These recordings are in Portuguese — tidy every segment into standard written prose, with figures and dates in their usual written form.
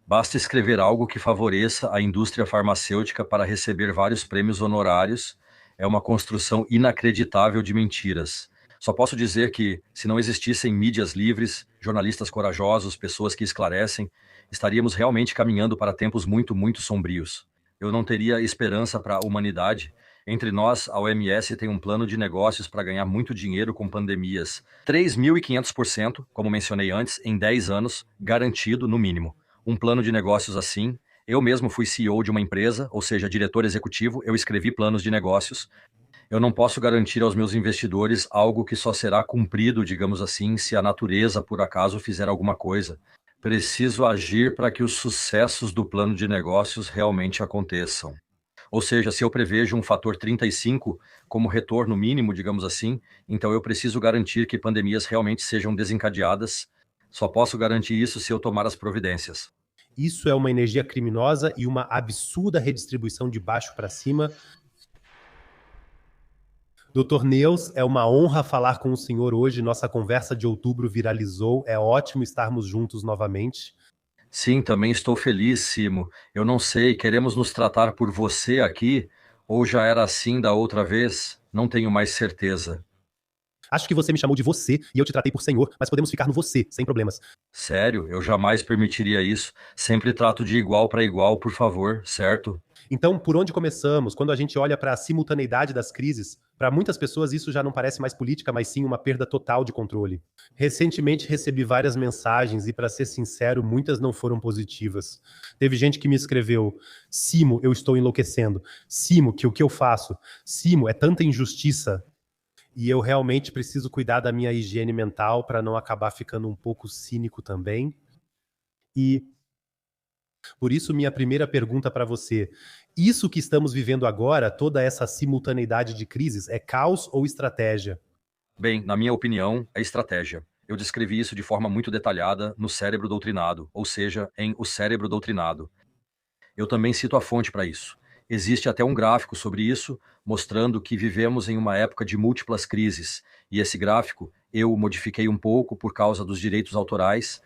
Basta escrever algo que favoreça a indústria farmacêutica para receber vários prêmios honorários. É uma construção inacreditável de mentiras. Só posso dizer que, se não existissem mídias livres, jornalistas corajosos, pessoas que esclarecem, estaríamos realmente caminhando para tempos muito, muito sombrios. Eu não teria esperança para a humanidade. Entre nós, a OMS tem um plano de negócios para ganhar muito dinheiro com pandemias. 3.500%, como mencionei antes, em 10 anos, garantido no mínimo. Um plano de negócios assim. Eu mesmo fui CEO de uma empresa, ou seja, diretor executivo, eu escrevi planos de negócios. Eu não posso garantir aos meus investidores algo que só será cumprido, digamos assim, se a natureza, por acaso, fizer alguma coisa. Preciso agir para que os sucessos do plano de negócios realmente aconteçam. Ou seja, se eu prevejo um fator 35 como retorno mínimo, digamos assim, então eu preciso garantir que pandemias realmente sejam desencadeadas. Só posso garantir isso se eu tomar as providências. Isso é uma energia criminosa e uma absurda redistribuição de baixo para cima. Doutor Neus, é uma honra falar com o senhor hoje. Nossa conversa de outubro viralizou. É ótimo estarmos juntos novamente. Sim, também estou feliz, Simo. Eu não sei, queremos nos tratar por você aqui, ou já era assim da outra vez? Não tenho mais certeza. Acho que você me chamou de você e eu te tratei por senhor, mas podemos ficar no você, sem problemas. Sério, eu jamais permitiria isso. Sempre trato de igual para igual, por favor, certo? Então, por onde começamos? Quando a gente olha para a simultaneidade das crises, para muitas pessoas isso já não parece mais política, mas sim uma perda total de controle. Recentemente recebi várias mensagens e, para ser sincero, muitas não foram positivas. Teve gente que me escreveu: Simo, eu estou enlouquecendo. Simo, que o que eu faço? Simo, é tanta injustiça. E eu realmente preciso cuidar da minha higiene mental para não acabar ficando um pouco cínico também. E por isso, minha primeira pergunta para você: isso que estamos vivendo agora, toda essa simultaneidade de crises, é caos ou estratégia? Bem, na minha opinião, é estratégia. Eu descrevi isso de forma muito detalhada no Cérebro Doutrinado, ou seja, em O Cérebro Doutrinado. Eu também cito a fonte para isso. Existe até um gráfico sobre isso, mostrando que vivemos em uma época de múltiplas crises, e esse gráfico eu modifiquei um pouco por causa dos direitos autorais,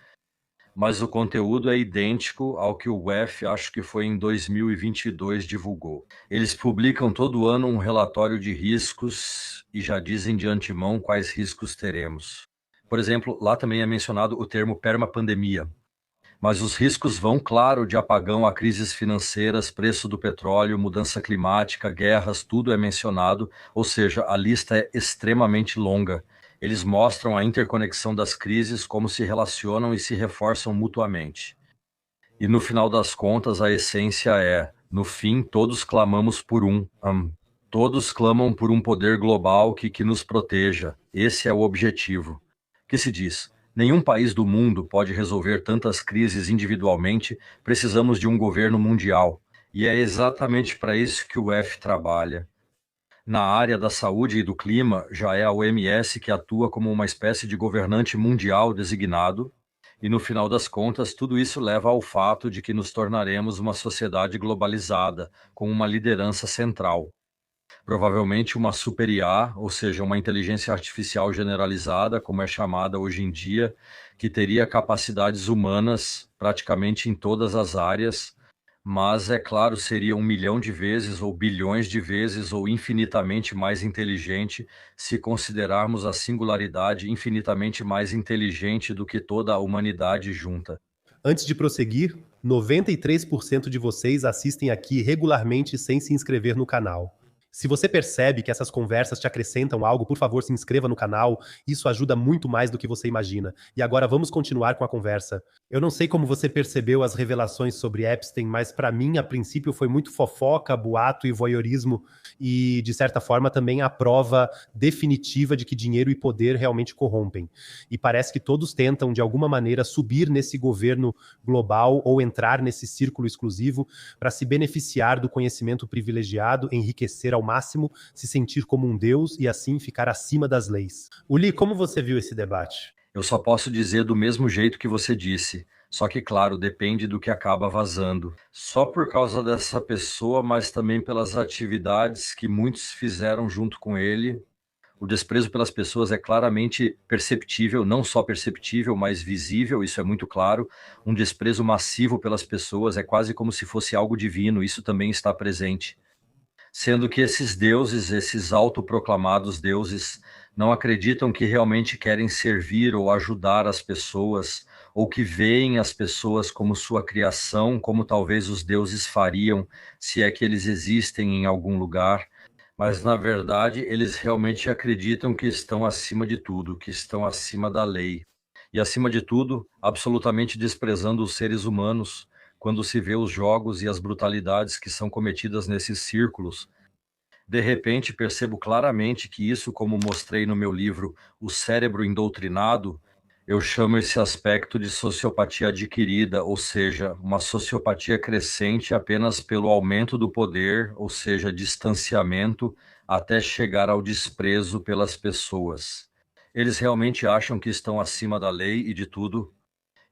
mas o conteúdo é idêntico ao que o UEF, acho que foi em 2022, divulgou. Eles publicam todo ano um relatório de riscos e já dizem de antemão quais riscos teremos. Por exemplo, lá também é mencionado o termo permapandemia, mas os riscos vão, claro, de apagão a crises financeiras, preço do petróleo, mudança climática, guerras, tudo é mencionado, ou seja, a lista é extremamente longa. Eles mostram a interconexão das crises, como se relacionam e se reforçam mutuamente. E no final das contas, a essência é: no fim, todos clamamos por todos clamam por um poder global que nos proteja. Esse é o objetivo. Que se diz? Nenhum país do mundo pode resolver tantas crises individualmente, precisamos de um governo mundial. E é exatamente para isso que o F trabalha. Na área da saúde e do clima, já é a OMS que atua como uma espécie de governante mundial designado, e no final das contas, tudo isso leva ao fato de que nos tornaremos uma sociedade globalizada, com uma liderança central. Provavelmente uma super IA, ou seja, uma inteligência artificial generalizada, como é chamada hoje em dia, que teria capacidades humanas praticamente em todas as áreas, mas, é claro, seria 1 milhão de vezes, ou bilhões de vezes, ou infinitamente mais inteligente, se considerarmos a singularidade infinitamente mais inteligente do que toda a humanidade junta. Antes de prosseguir, 93% de vocês assistem aqui regularmente sem se inscrever no canal. Se você percebe que essas conversas te acrescentam algo, por favor, se inscreva no canal. Isso ajuda muito mais do que você imagina. E agora vamos continuar com a conversa. Eu não sei como você percebeu as revelações sobre Epstein, mas para mim, a princípio, foi muito fofoca, boato e voyeurismo, e de certa forma também a prova definitiva de que dinheiro e poder realmente corrompem. E parece que todos tentam, de alguma maneira, subir nesse governo global ou entrar nesse círculo exclusivo para se beneficiar do conhecimento privilegiado, enriquecer ao máximo, se sentir como um deus e assim ficar acima das leis. Uli, como você viu esse debate? Eu só posso dizer do mesmo jeito que você disse. Só que, claro, depende do que acaba vazando. Só por causa dessa pessoa, mas também pelas atividades que muitos fizeram junto com ele. O desprezo pelas pessoas é claramente perceptível, não só perceptível, mas visível, isso é muito claro. Um desprezo massivo pelas pessoas é quase como se fosse algo divino, isso também está presente. Sendo que esses deuses, esses autoproclamados deuses, não acreditam que realmente querem servir ou ajudar as pessoas, ou que veem as pessoas como sua criação, como talvez os deuses fariam, se é que eles existem em algum lugar. Mas, na verdade, eles realmente acreditam que estão acima de tudo, que estão acima da lei. E, acima de tudo, absolutamente desprezando os seres humanos, quando se vê os jogos e as brutalidades que são cometidas nesses círculos. De repente, percebo claramente que isso, como mostrei no meu livro O Cérebro Indoutrinado, eu chamo esse aspecto de sociopatia adquirida, ou seja, uma sociopatia crescente apenas pelo aumento do poder, ou seja, distanciamento, até chegar ao desprezo pelas pessoas. Eles realmente acham que estão acima da lei e de tudo,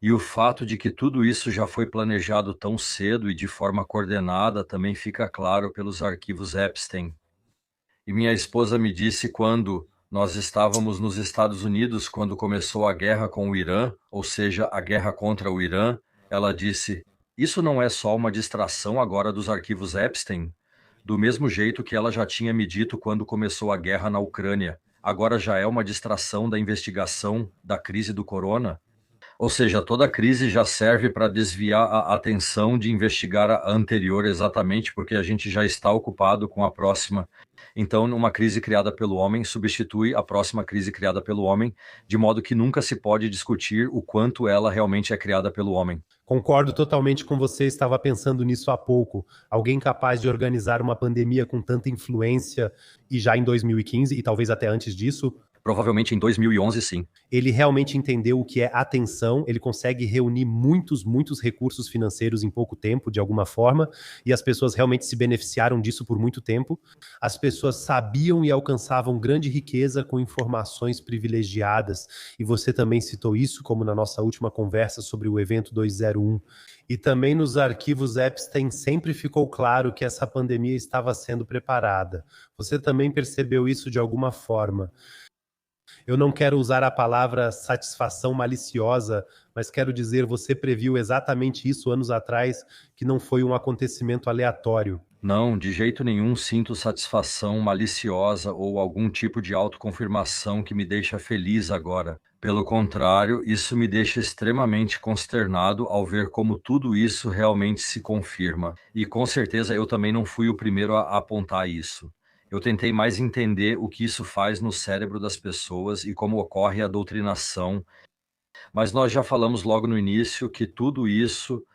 e o fato de que tudo isso já foi planejado tão cedo e de forma coordenada também fica claro pelos arquivos Epstein. E minha esposa me disse quando nós estávamos nos Estados Unidos, quando começou a guerra com o Irã, ou seja, a guerra contra o Irã, ela disse: Isso não é só uma distração agora dos arquivos Epstein? Do mesmo jeito que ela já tinha me dito quando começou a guerra na Ucrânia, agora já é uma distração da investigação da crise do corona? Ou seja, toda crise já serve para desviar a atenção de investigar a anterior, exatamente porque a gente já está ocupado com a próxima. Então, uma crise criada pelo homem substitui a próxima crise criada pelo homem, de modo que nunca se pode discutir o quanto ela realmente é criada pelo homem. Concordo totalmente com você, estava pensando nisso há pouco. Alguém capaz de organizar uma pandemia com tanta influência, e já em 2015, e talvez até antes disso, Provavelmente em 2011, sim. ele realmente entendeu o que é atenção, ele consegue reunir muitos recursos financeiros em pouco tempo, de alguma forma, e as pessoas realmente se beneficiaram disso por muito tempo. As pessoas sabiam e alcançavam grande riqueza com informações privilegiadas, e você também citou isso, como na nossa última conversa sobre o evento 201. E também nos arquivos Epstein sempre ficou claro que essa pandemia estava sendo preparada. Você também percebeu isso de alguma forma. Eu não quero usar a palavra satisfação maliciosa, mas quero dizer, você previu exatamente isso anos atrás, que não foi um acontecimento aleatório. Não, de jeito nenhum sinto satisfação maliciosa ou algum tipo de autoconfirmação que me deixa feliz agora. Pelo contrário, isso me deixa extremamente consternado ao ver como tudo isso realmente se confirma. E com certeza eu também não fui o primeiro a apontar isso. Eu tentei mais entender o que isso faz no cérebro das pessoas e como ocorre a doutrinação, mas nós já falamos logo no início que tudo isso,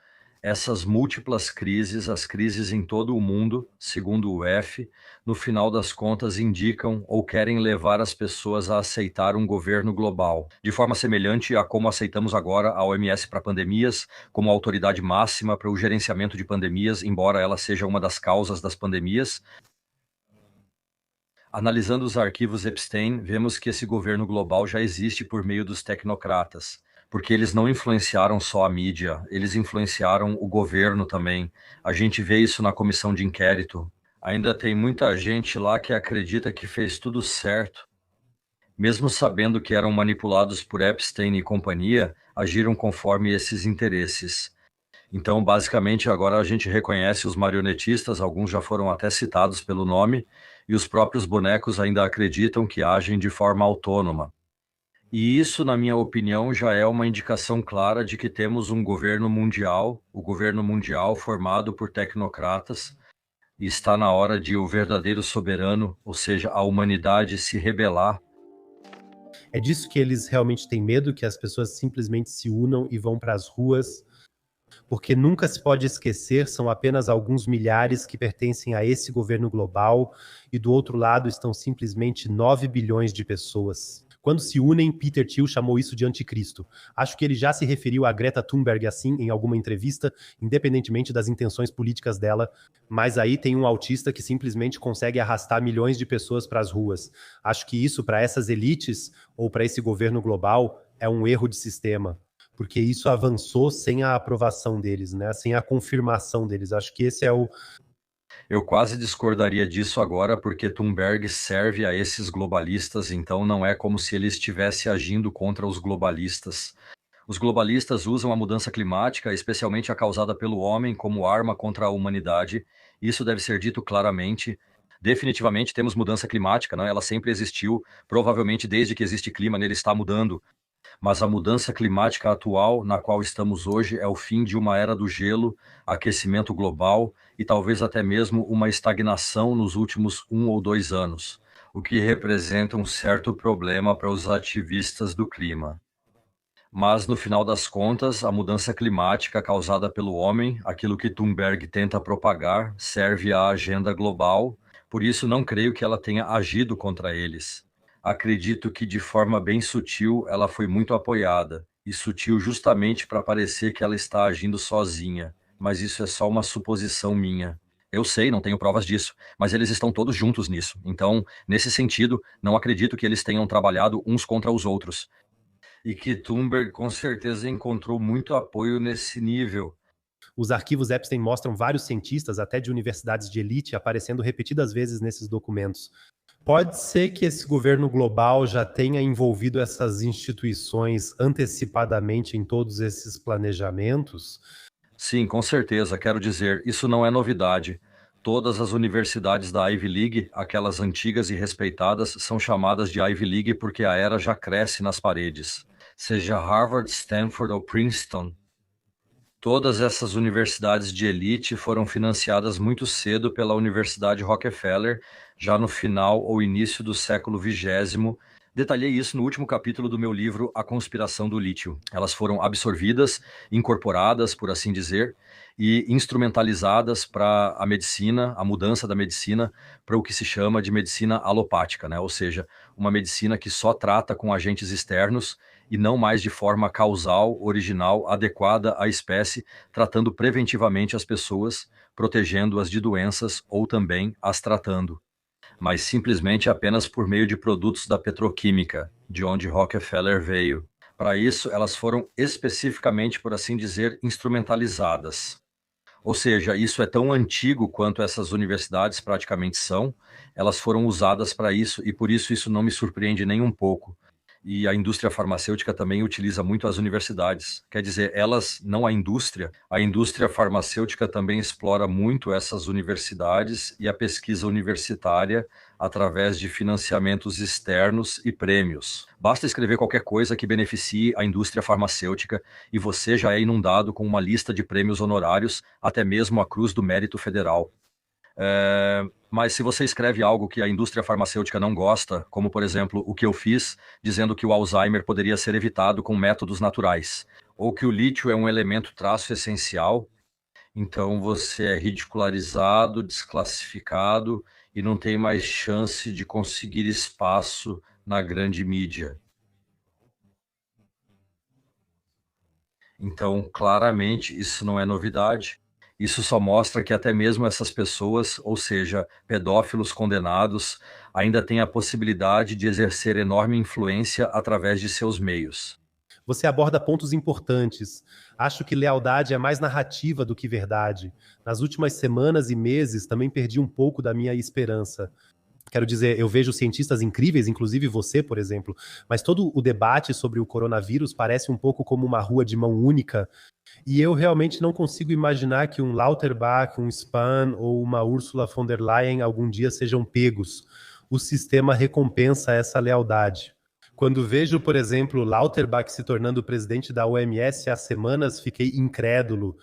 essas múltiplas crises, as crises em todo o mundo, segundo o F, no final das contas indicam ou querem levar as pessoas a aceitar um governo global, de forma semelhante a como aceitamos agora a OMS para pandemias, como autoridade máxima para o gerenciamento de pandemias, embora ela seja uma das causas das pandemias. Analisando os arquivos Epstein, vemos que esse governo global já existe por meio dos tecnocratas, porque eles não influenciaram só a mídia, eles influenciaram o governo também. A gente vê isso na comissão de inquérito. Ainda tem muita gente lá que acredita que fez tudo certo, mesmo sabendo que eram manipulados por Epstein e companhia, agiram conforme esses interesses. Então, basicamente, agora a gente reconhece os marionetistas, alguns já foram até citados pelo nome, e os próprios bonecos ainda acreditam que agem de forma autônoma. E isso, na minha opinião, já é uma indicação clara de que temos um governo mundial, o governo mundial formado por tecnocratas, e está na hora de o verdadeiro soberano, ou seja, a humanidade, se rebelar. É disso que eles realmente têm medo, que as pessoas simplesmente se unam e vão para as ruas, porque nunca se pode esquecer, são apenas alguns milhares que pertencem a esse governo global, e do outro lado estão simplesmente 9 bilhões de pessoas. Quando se unem, Peter Thiel chamou isso de anticristo. Acho que ele já se referiu a Greta Thunberg assim em alguma entrevista, independentemente das intenções políticas dela, mas aí tem um autista que simplesmente consegue arrastar milhões de pessoas para as ruas. Acho que isso, para essas elites ou para esse governo global, é um erro de sistema, porque isso avançou sem a aprovação deles, né? Sem a confirmação deles. Acho que esse é Eu quase discordaria disso agora, porque Thunberg serve a esses globalistas, então não é como se ele estivesse agindo contra os globalistas. Os globalistas usam a mudança climática, especialmente a causada pelo homem, como arma contra a humanidade. Isso deve ser dito claramente. Definitivamente temos mudança climática, não? Ela sempre existiu, provavelmente desde que existe clima, nele está mudando. Mas a mudança climática atual, na qual estamos hoje, é o fim de uma era do gelo, aquecimento global e talvez até mesmo uma estagnação nos últimos 1 ou 2 anos, o que representa um certo problema para os ativistas do clima. Mas, no final das contas, a mudança climática causada pelo homem, aquilo que Thunberg tenta propagar, serve à agenda global, por isso não creio que ela tenha agido contra eles. Acredito que, de forma bem sutil, ela foi muito apoiada, e sutil justamente para parecer que ela está agindo sozinha, mas isso é só uma suposição minha. Eu sei, não tenho provas disso, mas eles estão todos juntos nisso. Então, nesse sentido, não acredito que eles tenham trabalhado uns contra os outros e que Thunberg com certeza encontrou muito apoio nesse nível. Os arquivos Epstein mostram vários cientistas, até de universidades de elite, aparecendo repetidas vezes nesses documentos. Pode ser que esse governo global já tenha envolvido essas instituições antecipadamente em todos esses planejamentos? Sim, com certeza, quero dizer, isso não é novidade. Todas as universidades da Ivy League, aquelas antigas e respeitadas, são chamadas de Ivy League porque a era já cresce nas paredes. Seja Harvard, Stanford ou Princeton, todas essas universidades de elite foram financiadas muito cedo pela Universidade Rockefeller, já no final ou início do século XX. Detalhei isso no último capítulo do meu livro A Conspiração do Lítio. Elas foram absorvidas, incorporadas, por assim dizer, e instrumentalizadas para a medicina, a mudança da medicina para o que se chama de medicina alopática, né? Ou seja, uma medicina que só trata com agentes externos e não mais de forma causal, original, adequada à espécie, tratando preventivamente as pessoas, protegendo-as de doenças ou também as tratando, mas simplesmente apenas por meio de produtos da petroquímica, de onde Rockefeller veio. Para isso, elas foram especificamente, por assim dizer, instrumentalizadas. Ou seja, isso é tão antigo quanto essas universidades praticamente são, elas foram usadas para isso e por isso não me surpreende nem um pouco. E a indústria farmacêutica também utiliza muito as universidades. Quer dizer, elas, não a indústria farmacêutica também explora muito essas universidades e a pesquisa universitária através de financiamentos externos e prêmios. Basta escrever qualquer coisa que beneficie a indústria farmacêutica e você já é inundado com uma lista de prêmios honorários, até mesmo a Cruz do Mérito Federal. Mas se você escreve algo que a indústria farmacêutica não gosta, como por exemplo o que eu fiz, dizendo que o Alzheimer poderia ser evitado com métodos naturais, ou que o lítio é um elemento traço essencial, então você é ridicularizado, desclassificado e não tem mais chance de conseguir espaço na grande mídia. Então, claramente, isso não é novidade. Isso só mostra que até mesmo essas pessoas, ou seja, pedófilos condenados, ainda têm a possibilidade de exercer enorme influência através de seus meios. Você aborda pontos importantes. Acho que lealdade é mais narrativa do que verdade. Nas últimas semanas e meses também perdi um pouco da minha esperança. Quero dizer, eu vejo cientistas incríveis, inclusive você, por exemplo, mas todo o debate sobre o coronavírus parece um pouco como uma rua de mão única, e eu realmente não consigo imaginar que um Lauterbach, um Spahn ou uma Ursula von der Leyen algum dia sejam pegos. O sistema recompensa essa lealdade. Quando vejo, por exemplo, Lauterbach se tornando presidente da OMS há semanas, fiquei incrédulo.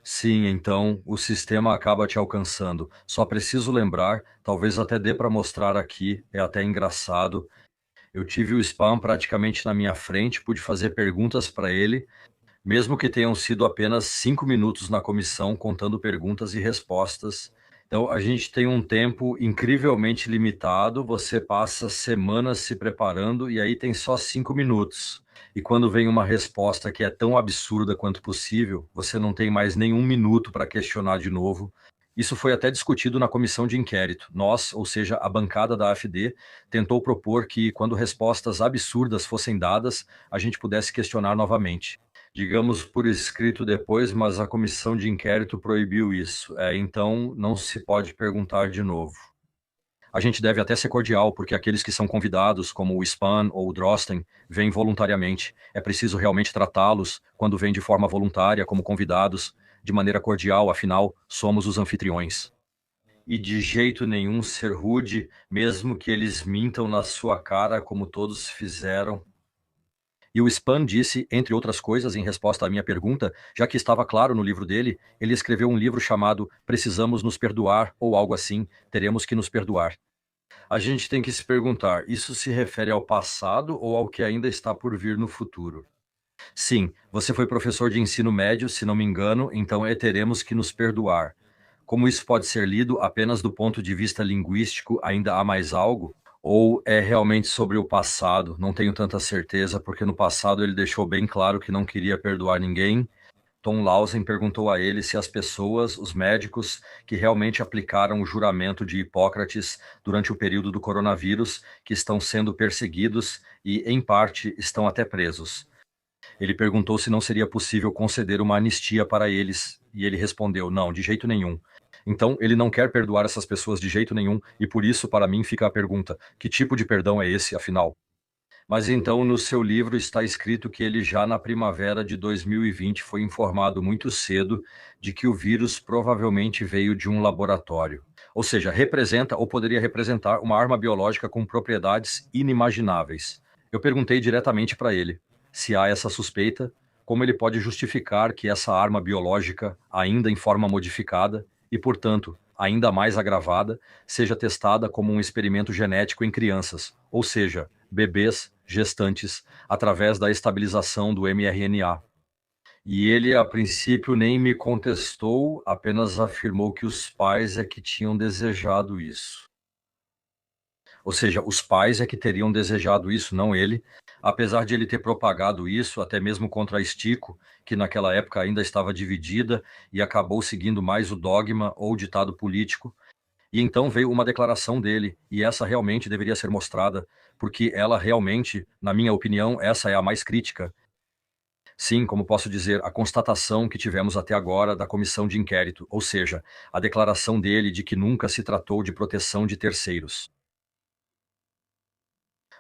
Sim, então o sistema acaba te alcançando. Só preciso lembrar, talvez até dê para mostrar aqui, é até engraçado. Eu tive o spam praticamente na minha frente, pude fazer perguntas para ele, mesmo que tenham sido apenas 5 minutos na comissão, contando perguntas e respostas. Então, a gente tem um tempo incrivelmente limitado, você passa semanas se preparando e aí tem só 5 minutos. E quando vem uma resposta que é tão absurda quanto possível, você não tem mais nenhum minuto para questionar de novo. Isso foi até discutido na comissão de inquérito. Nós, ou seja, a bancada da AfD, tentou propor que, quando respostas absurdas fossem dadas, a gente pudesse questionar novamente. digamos, por escrito depois, mas a comissão de inquérito proibiu isso. Então, não se pode perguntar de novo. A gente deve até ser cordial, porque aqueles que são convidados, como o Spahn ou o Drosten, vêm voluntariamente. É preciso realmente tratá-los, quando vêm de forma voluntária, como convidados, de maneira cordial, afinal, somos os anfitriões. E de jeito nenhum ser rude, mesmo que eles mintam na sua cara, como todos fizeram. E o Spahn disse, entre outras coisas, em resposta à minha pergunta, já que estava claro no livro dele, ele escreveu um livro chamado Precisamos nos perdoar, ou algo assim, teremos que nos perdoar. A gente tem que se perguntar, isso se refere ao passado ou ao que ainda está por vir no futuro? Sim, você foi professor de ensino médio, se não me engano, então teremos que nos perdoar. Como isso pode ser lido apenas do ponto de vista linguístico, ainda há mais algo? Ou é realmente sobre o passado? Não tenho tanta certeza, porque no passado ele deixou bem claro que não queria perdoar ninguém. Tom Lawson perguntou a ele se as pessoas, os médicos, que realmente aplicaram o juramento de Hipócrates durante o período do coronavírus, que estão sendo perseguidos e, em parte, estão até presos. Ele perguntou se não seria possível conceder uma anistia para eles, e ele respondeu, não, de jeito nenhum. Então, ele não quer perdoar essas pessoas de jeito nenhum, e por isso, para mim, fica a pergunta, que tipo de perdão é esse, afinal? Mas então, no seu livro está escrito que ele já na primavera de 2020 foi informado muito cedo de que o vírus provavelmente veio de um laboratório. Ou seja, representa ou poderia representar uma arma biológica com propriedades inimagináveis. Eu perguntei diretamente para ele se há essa suspeita, como ele pode justificar que essa arma biológica, ainda em forma modificada e, portanto, ainda mais agravada, seja testada como um experimento genético em crianças, ou seja, bebês gestantes, através da estabilização do mRNA. E ele, a princípio, nem me contestou, apenas afirmou que os pais é que tinham desejado isso. Ou seja, os pais é que teriam desejado isso, não ele, apesar de ele ter propagado isso, até mesmo contra a Estico, que naquela época ainda estava dividida e acabou seguindo mais o dogma ou ditado político. E então veio uma declaração dele, e essa realmente deveria ser mostrada, porque ela realmente, na minha opinião, essa é a mais crítica. Sim, como posso dizer, a constatação que tivemos até agora da comissão de inquérito, ou seja, a declaração dele de que nunca se tratou de proteção de terceiros.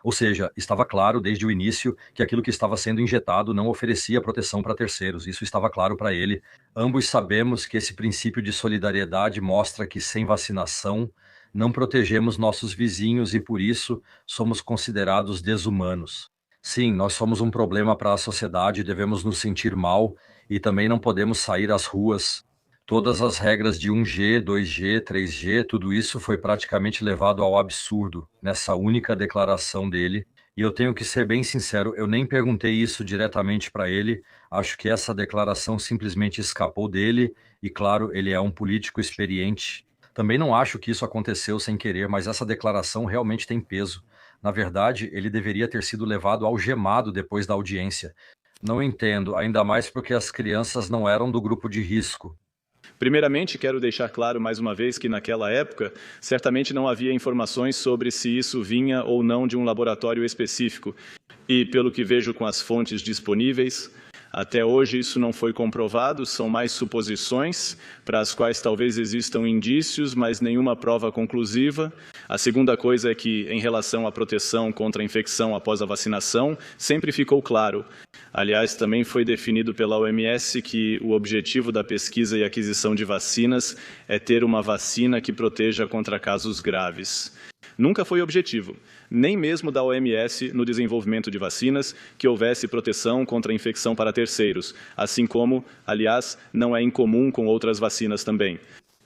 Ou seja, estava claro desde o início que aquilo que estava sendo injetado não oferecia proteção para terceiros. Isso estava claro para ele. Ambos sabemos que esse princípio de solidariedade mostra que sem vacinação não protegemos nossos vizinhos e por isso somos considerados desumanos. Sim, nós somos um problema para a sociedade, devemos nos sentir mal e também não podemos sair às ruas. Todas as regras de 1G, 2G, 3G, tudo isso foi praticamente levado ao absurdo nessa única declaração dele. E eu tenho que ser bem sincero, eu nem perguntei isso diretamente para ele. Acho que essa declaração simplesmente escapou dele. E claro, ele é um político experiente. Também não acho que isso aconteceu sem querer, mas essa declaração realmente tem peso. Na verdade, ele deveria ter sido levado algemado depois da audiência. Não entendo, ainda mais porque as crianças não eram do grupo de risco. Primeiramente, quero deixar claro mais uma vez que naquela época, certamente não havia informações sobre se isso vinha ou não de um laboratório específico. E pelo que vejo com as fontes disponíveis, até hoje isso não foi comprovado, são mais suposições, para as quais talvez existam indícios, mas nenhuma prova conclusiva. A segunda coisa é que, em relação à proteção contra a infecção após a vacinação, sempre ficou claro. Aliás, também foi definido pela OMS que o objetivo da pesquisa e aquisição de vacinas é ter uma vacina que proteja contra casos graves. Nunca foi objetivo, nem mesmo da OMS no desenvolvimento de vacinas, que houvesse proteção contra a infecção para terceiros, assim como, aliás, não é incomum com outras vacinas também.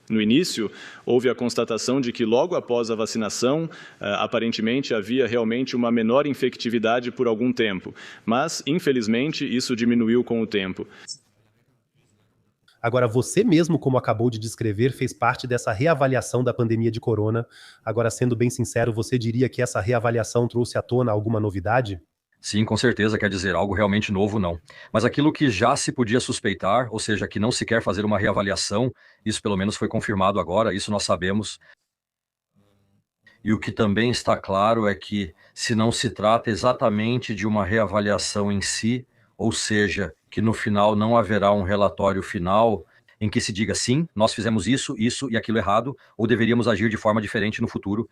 No início, houve a constatação de que logo após a vacinação, aparentemente havia realmente uma menor infectividade por algum tempo, mas, infelizmente, isso diminuiu com o tempo. Agora, você mesmo, como acabou de descrever, fez parte dessa reavaliação da pandemia de corona. Agora, sendo bem sincero, você diria que essa reavaliação trouxe à tona alguma novidade? Sim, com certeza, quer dizer, algo realmente novo não. Mas aquilo que já se podia suspeitar, ou seja, que não se quer fazer uma reavaliação, isso pelo menos foi confirmado agora, isso nós sabemos. E o que também está claro é que, se não se trata exatamente de uma reavaliação em si, ou seja, que no final não haverá um relatório final em que se diga sim, nós fizemos isso, isso e aquilo errado, ou deveríamos agir de forma diferente no futuro.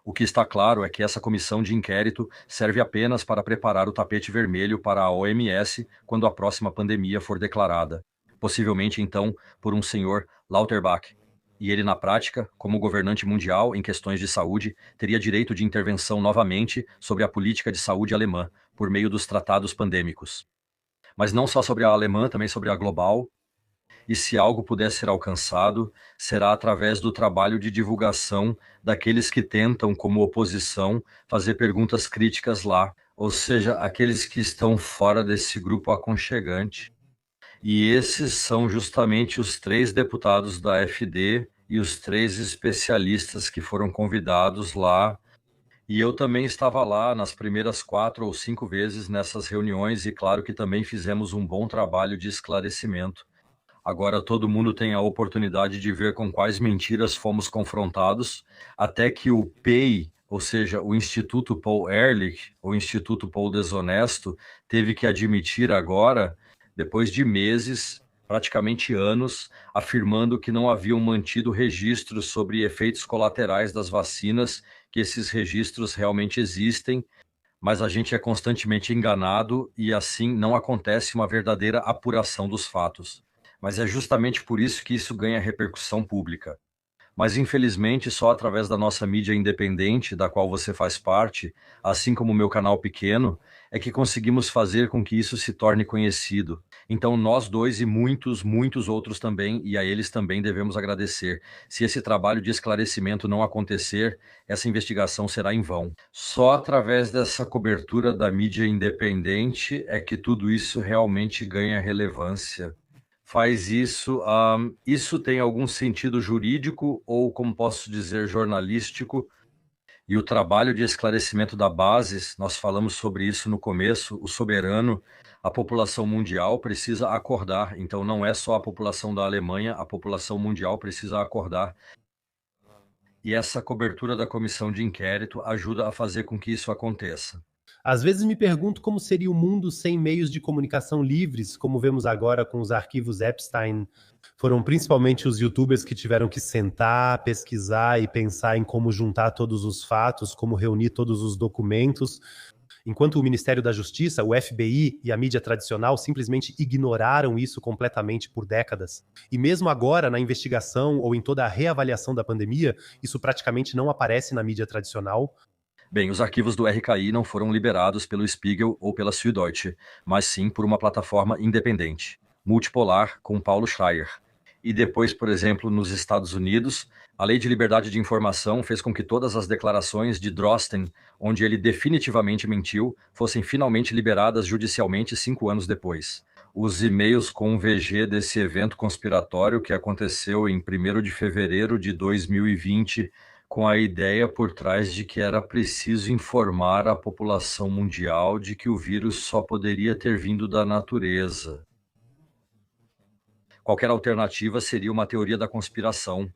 O que está claro é que essa comissão de inquérito serve apenas para preparar o tapete vermelho para a OMS quando a próxima pandemia for declarada, possivelmente então por um senhor Lauterbach. E ele, na prática, como governante mundial em questões de saúde, teria direito de intervenção novamente sobre a política de saúde alemã, por meio dos tratados pandêmicos. Mas não só sobre a alemã, também sobre a global. E se algo puder ser alcançado, será através do trabalho de divulgação daqueles que tentam, como oposição, fazer perguntas críticas lá, ou seja, aqueles que estão fora desse grupo aconchegante. E esses são justamente os 3 deputados da AfD e os 3 especialistas que foram convidados lá. E eu também estava lá nas primeiras 4 ou 5 vezes nessas reuniões, e claro que também fizemos um bom trabalho de esclarecimento. Agora todo mundo tem a oportunidade de ver com quais mentiras fomos confrontados, até que o PEI, ou seja, o Instituto Paul Ehrlich, ou Instituto Paul Desonesto, teve que admitir agora, depois de meses, praticamente anos, afirmando que não haviam mantido registros sobre efeitos colaterais das vacinas, que esses registros realmente existem, mas a gente é constantemente enganado e assim não acontece uma verdadeira apuração dos fatos. Mas é justamente por isso que isso ganha repercussão pública. Mas infelizmente só através da nossa mídia independente, da qual você faz parte, assim como o meu canal pequeno, é que conseguimos fazer com que isso se torne conhecido. Então nós dois e muitos, muitos outros também, e a eles também devemos agradecer. Se esse trabalho de esclarecimento não acontecer, essa investigação será em vão. Só através dessa cobertura da mídia independente é que tudo isso realmente ganha relevância. Faz isso, isso tem algum sentido jurídico ou, como posso dizer, jornalístico? E o trabalho de esclarecimento da base, nós falamos sobre isso no começo, o soberano, a população mundial precisa acordar. Então não é só a população da Alemanha, a população mundial precisa acordar. E essa cobertura da comissão de inquérito ajuda a fazer com que isso aconteça. Às vezes me pergunto como seria o mundo sem meios de comunicação livres, como vemos agora com os arquivos Epstein. Foram principalmente os youtubers que tiveram que sentar, pesquisar e pensar em como juntar todos os fatos, como reunir todos os documentos, enquanto o Ministério da Justiça, o FBI e a mídia tradicional simplesmente ignoraram isso completamente por décadas. E mesmo agora, na investigação ou em toda a reavaliação da pandemia, isso praticamente não aparece na mídia tradicional. Bem, os arquivos do RKI não foram liberados pelo Spiegel ou pela Süddeutsche, mas sim por uma plataforma independente, multipolar, com Paulo Schreier. E depois, por exemplo, nos Estados Unidos, a Lei de Liberdade de Informação fez com que todas as declarações de Drosten, onde ele definitivamente mentiu, fossem finalmente liberadas judicialmente 5 anos depois. Os e-mails com o VG desse evento conspiratório que aconteceu em 1º de fevereiro de 2020, com a ideia por trás de que era preciso informar a população mundial de que o vírus só poderia ter vindo da natureza. Qualquer alternativa seria uma teoria da conspiração.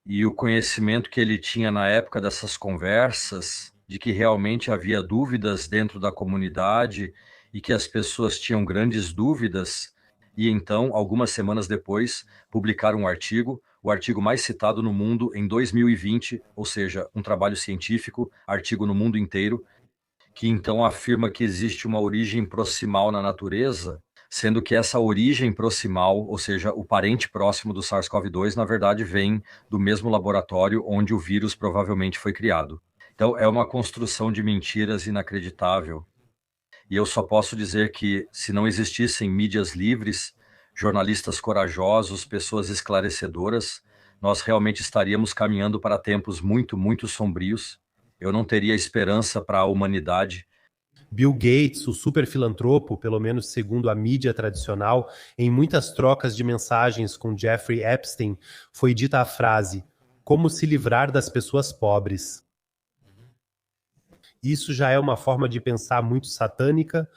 E o conhecimento que ele tinha na época dessas conversas, de que realmente havia dúvidas dentro da comunidade e que as pessoas tinham grandes dúvidas, e então, algumas semanas depois, publicaram um artigo, o artigo mais citado no mundo em 2020, ou seja, um trabalho científico, artigo no mundo inteiro, que então afirma que existe uma origem proximal na natureza, sendo que essa origem proximal, ou seja, o parente próximo do SARS-CoV-2, na verdade vem do mesmo laboratório onde o vírus provavelmente foi criado. Então, é uma construção de mentiras inacreditável. E eu só posso dizer que, se não existissem mídias livres, jornalistas corajosos, pessoas esclarecedoras, nós realmente estaríamos caminhando para tempos muito, muito sombrios. Eu não teria esperança para a humanidade. Bill Gates, o super filantropo, pelo menos segundo a mídia tradicional, em muitas trocas de mensagens com Jeffrey Epstein, foi dita a frase: "Como se livrar das pessoas pobres". Isso já é uma forma de pensar muito satânica.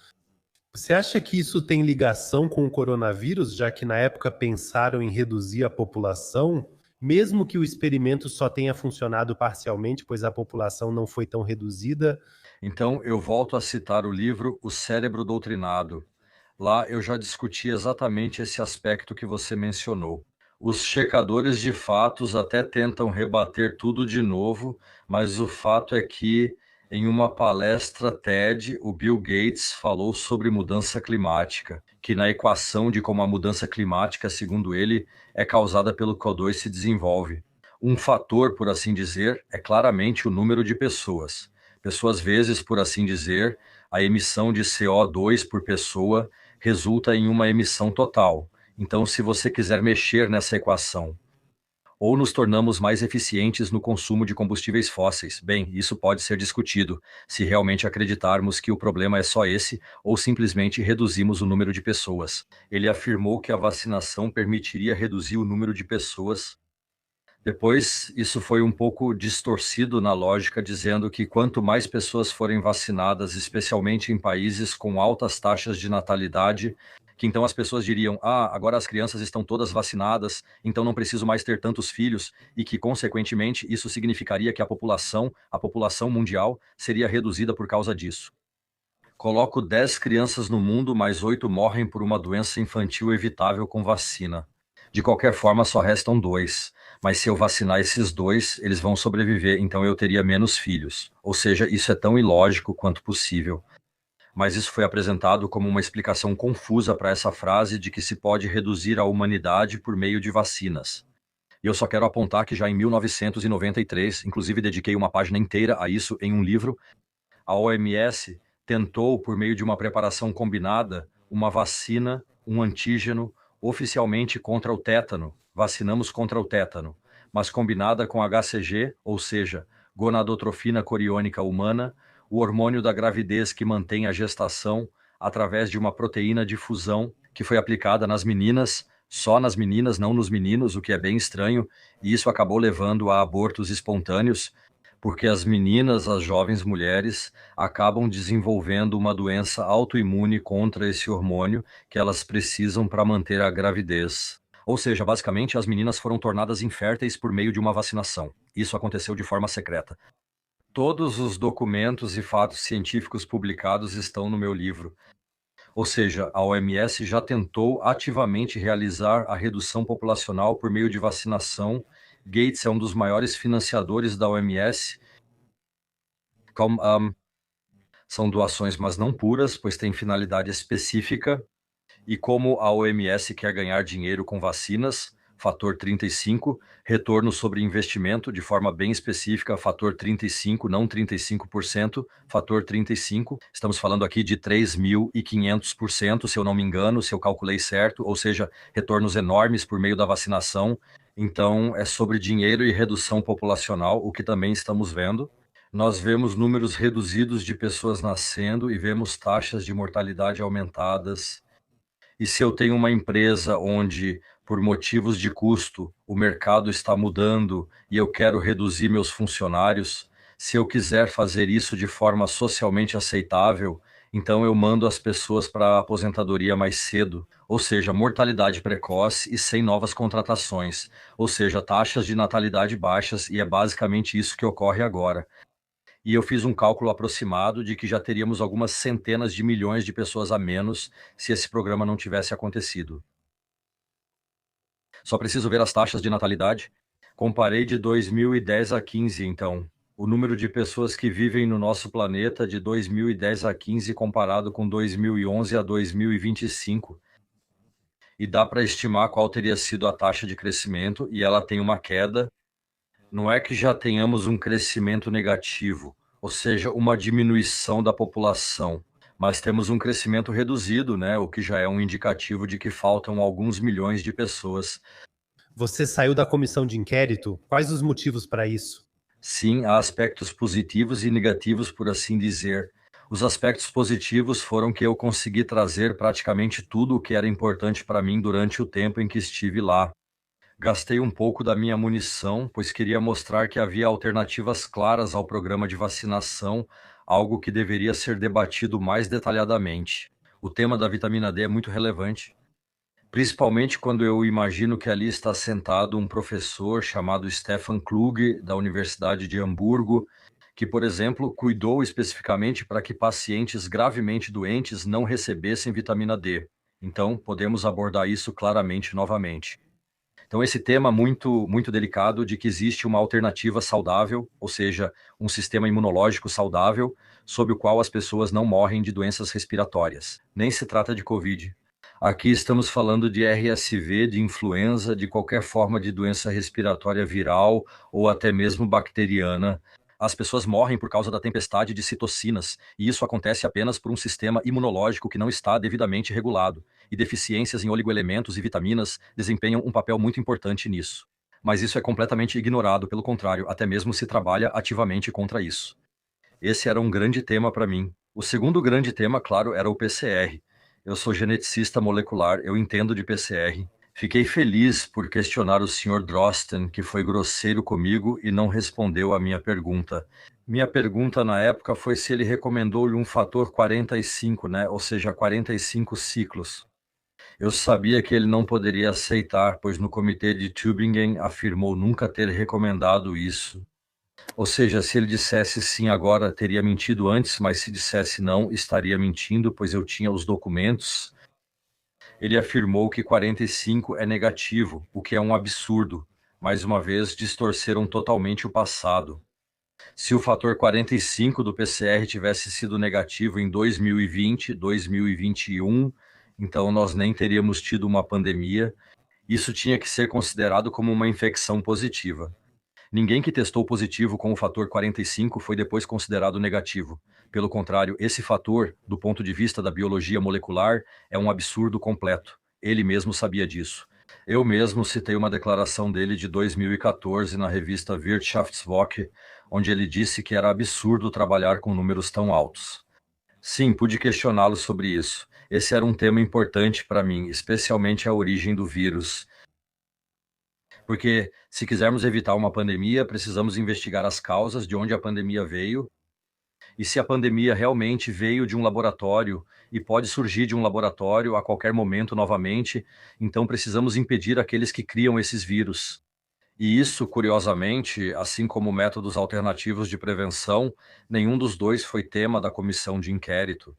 Você acha que isso tem ligação com o coronavírus, já que na época pensaram em reduzir a população? Mesmo que o experimento só tenha funcionado parcialmente, pois a população não foi tão reduzida. Então, eu volto a citar o livro O Cérebro Doutrinado. Lá eu já discuti exatamente esse aspecto que você mencionou. Os checadores de fatos até tentam rebater tudo de novo, mas o fato é que, em uma palestra TED, o Bill Gates falou sobre mudança climática, que na equação de como a mudança climática, segundo ele, é causada pelo que o CO2 se desenvolve. Um fator, por assim dizer, é claramente o número de pessoas. Pessoas vezes, por assim dizer, a emissão de CO2 por pessoa resulta em uma emissão total. Então, se você quiser mexer nessa equação, ou nos tornamos mais eficientes no consumo de combustíveis fósseis, bem, isso pode ser discutido, se realmente acreditarmos que o problema é só esse, ou simplesmente reduzimos o número de pessoas. Ele afirmou que a vacinação permitiria reduzir o número de pessoas. Depois, isso foi um pouco distorcido na lógica, dizendo que quanto mais pessoas forem vacinadas, especialmente em países com altas taxas de natalidade, que então as pessoas diriam: ah, agora as crianças estão todas vacinadas, então não preciso mais ter tantos filhos, e que, consequentemente, isso significaria que a população mundial, seria reduzida por causa disso. Coloco 10 crianças no mundo, mas 8 morrem por uma doença infantil evitável com vacina. De qualquer forma, só restam 2. Mas se eu vacinar esses 2, eles vão sobreviver, então eu teria menos filhos. Ou seja, isso é tão ilógico quanto possível. Mas isso foi apresentado como uma explicação confusa para essa frase de que se pode reduzir a humanidade por meio de vacinas. E eu só quero apontar que já em 1993, inclusive dediquei uma página inteira a isso em um livro, a OMS tentou, por meio de uma preparação combinada, uma vacina, um antígeno, oficialmente contra o tétano. Vacinamos contra o tétano, mas combinada com HCG, ou seja, gonadotrofina coriônica humana, o hormônio da gravidez que mantém a gestação, através de uma proteína de fusão que foi aplicada nas meninas, só nas meninas, não nos meninos, o que é bem estranho, e isso acabou levando a abortos espontâneos, porque as meninas, as jovens mulheres, acabam desenvolvendo uma doença autoimune contra esse hormônio que elas precisam para manter a gravidez. Ou seja, basicamente, as meninas foram tornadas inférteis por meio de uma vacinação. Isso aconteceu de forma secreta. Todos os documentos e fatos científicos publicados estão no meu livro. Ou seja, a OMS já tentou ativamente realizar a redução populacional por meio de vacinação. Gates é um dos maiores financiadores da OMS. São doações, mas não puras, pois têm finalidade específica. E como a OMS quer ganhar dinheiro com vacinas, fator 35, retorno sobre investimento de forma bem específica, fator 35, não 35%, fator 35. Estamos falando aqui de 3.500%, se eu não me engano, se eu calculei certo, ou seja, retornos enormes por meio da vacinação. Então, é sobre dinheiro e redução populacional, o que também estamos vendo. Nós vemos números reduzidos de pessoas nascendo e vemos taxas de mortalidade aumentadas. E se eu tenho uma empresa onde, por motivos de custo, o mercado está mudando e eu quero reduzir meus funcionários, se eu quiser fazer isso de forma socialmente aceitável, então eu mando as pessoas para a aposentadoria mais cedo, ou seja, mortalidade precoce e sem novas contratações, ou seja, taxas de natalidade baixas, e é basicamente isso que ocorre agora. E eu fiz um cálculo aproximado de que já teríamos algumas centenas de milhões de pessoas a menos se esse programa não tivesse acontecido. Só preciso ver as taxas de natalidade. Comparei de 2010 a 15, então. O número de pessoas que vivem no nosso planeta de 2010 a 15 comparado com 2011 a 2025. E dá para estimar qual teria sido a taxa de crescimento, e ela tem uma queda. Não é que já tenhamos um crescimento negativo, ou seja, uma diminuição da população, mas temos um crescimento reduzido, né? O que já é um indicativo de que faltam alguns milhões de pessoas. Você saiu da comissão de inquérito? Quais os motivos para isso? Sim, há aspectos positivos e negativos, por assim dizer. Os aspectos positivos foram que eu consegui trazer praticamente tudo o que era importante para mim durante o tempo em que estive lá. Gastei um pouco da minha munição, pois queria mostrar que havia alternativas claras ao programa de vacinação, algo que deveria ser debatido mais detalhadamente. O tema da vitamina D é muito relevante, principalmente quando eu imagino que ali está sentado um professor chamado Stefan Kluge, da Universidade de Hamburgo, que, por exemplo, cuidou especificamente para que pacientes gravemente doentes não recebessem vitamina D. Então, podemos abordar isso claramente novamente. Então, esse tema muito delicado de que existe uma alternativa saudável, ou seja, um sistema imunológico saudável, sob o qual as pessoas não morrem de doenças respiratórias. Nem se trata de Covid. Aqui estamos falando de RSV, de influenza, de qualquer forma de doença respiratória viral ou até mesmo bacteriana. As pessoas morrem por causa da tempestade de citocinas, e isso acontece apenas por um sistema imunológico que não está devidamente regulado, e deficiências em oligoelementos e vitaminas desempenham um papel muito importante nisso. Mas isso é completamente ignorado, pelo contrário, até mesmo se trabalha ativamente contra isso. Esse era um grande tema para mim. O segundo grande tema, claro, era o PCR. Eu sou geneticista molecular, eu entendo de PCR. Fiquei feliz por questionar o Sr. Drosten, que foi grosseiro comigo e não respondeu à minha pergunta. Minha pergunta na época foi se ele recomendou-lhe um fator 45, né? Ou seja, 45 ciclos. Eu sabia que ele não poderia aceitar, pois no comitê de Tübingen afirmou nunca ter recomendado isso. Ou seja, se ele dissesse sim agora, teria mentido antes, mas se dissesse não, estaria mentindo, pois eu tinha os documentos. Ele afirmou que 45 é negativo, o que é um absurdo. Mais uma vez, distorceram totalmente o passado. Se o fator 45 do PCR tivesse sido negativo em 2020, 2021, então nós nem teríamos tido uma pandemia. Isso tinha que ser considerado como uma infecção positiva. Ninguém que testou positivo com o fator 45 foi depois considerado negativo. Pelo contrário, esse fator, do ponto de vista da biologia molecular, é um absurdo completo. Ele mesmo sabia disso. Eu mesmo citei uma declaração dele de 2014 na revista Wirtschaftswoche, onde ele disse que era absurdo trabalhar com números tão altos. Sim, pude questioná-lo sobre isso. Esse era um tema importante para mim, especialmente a origem do vírus. Porque se quisermos evitar uma pandemia, precisamos investigar as causas de onde a pandemia veio, e se a pandemia realmente veio de um laboratório e pode surgir de um laboratório a qualquer momento novamente, então precisamos impedir aqueles que criam esses vírus. E isso, curiosamente, assim como métodos alternativos de prevenção, nenhum dos dois foi tema da comissão de inquérito.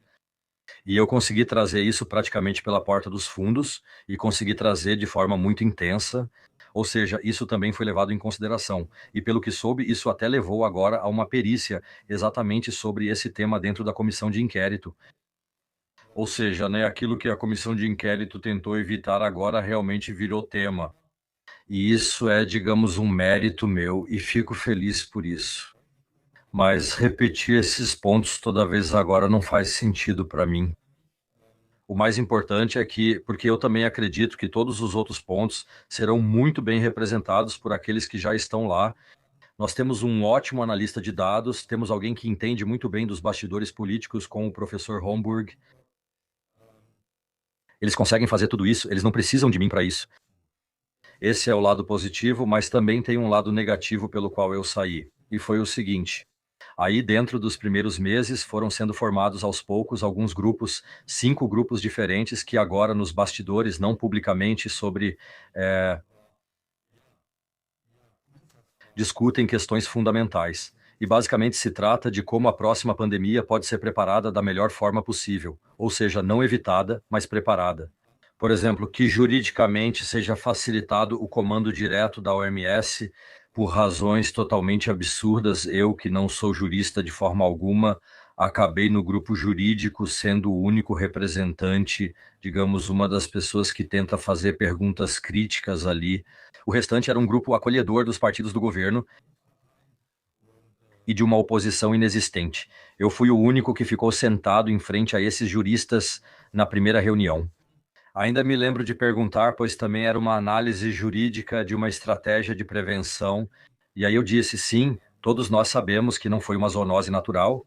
E eu consegui trazer isso praticamente pela porta dos fundos e consegui trazer de forma muito intensa. Ou seja, isso também foi levado em consideração. E pelo que soube, isso até levou agora a uma perícia exatamente sobre esse tema dentro da comissão de inquérito. Ou seja, né, aquilo que a comissão de inquérito tentou evitar agora realmente virou tema. E isso é, digamos, um mérito meu e fico feliz por isso. Mas repetir esses pontos toda vez agora não faz sentido para mim. O mais importante é que, porque eu também acredito que todos os outros pontos serão muito bem representados por aqueles que já estão lá. Nós temos um ótimo analista de dados, temos alguém que entende muito bem dos bastidores políticos com o professor Homburg. Eles conseguem fazer tudo isso, eles não precisam de mim para isso. Esse é o lado positivo, mas também tem um lado negativo pelo qual eu saí. E foi o seguinte. Aí, dentro dos primeiros meses, foram sendo formados aos poucos alguns grupos, 5 grupos diferentes, que agora nos bastidores, não publicamente, discutem questões fundamentais. E basicamente se trata de como a próxima pandemia pode ser preparada da melhor forma possível, ou seja, não evitada, mas preparada. Por exemplo, que juridicamente seja facilitado o comando direto da OMS por razões totalmente absurdas. Eu, que não sou jurista de forma alguma, acabei no grupo jurídico sendo o único representante, digamos, uma das pessoas que tenta fazer perguntas críticas ali. O restante era um grupo acolhedor dos partidos do governo e de uma oposição inexistente. Eu fui o único que ficou sentado em frente a esses juristas na primeira reunião. Ainda me lembro de perguntar, pois também era uma análise jurídica de uma estratégia de prevenção. E aí eu disse, sim, todos nós sabemos que não foi uma zoonose natural,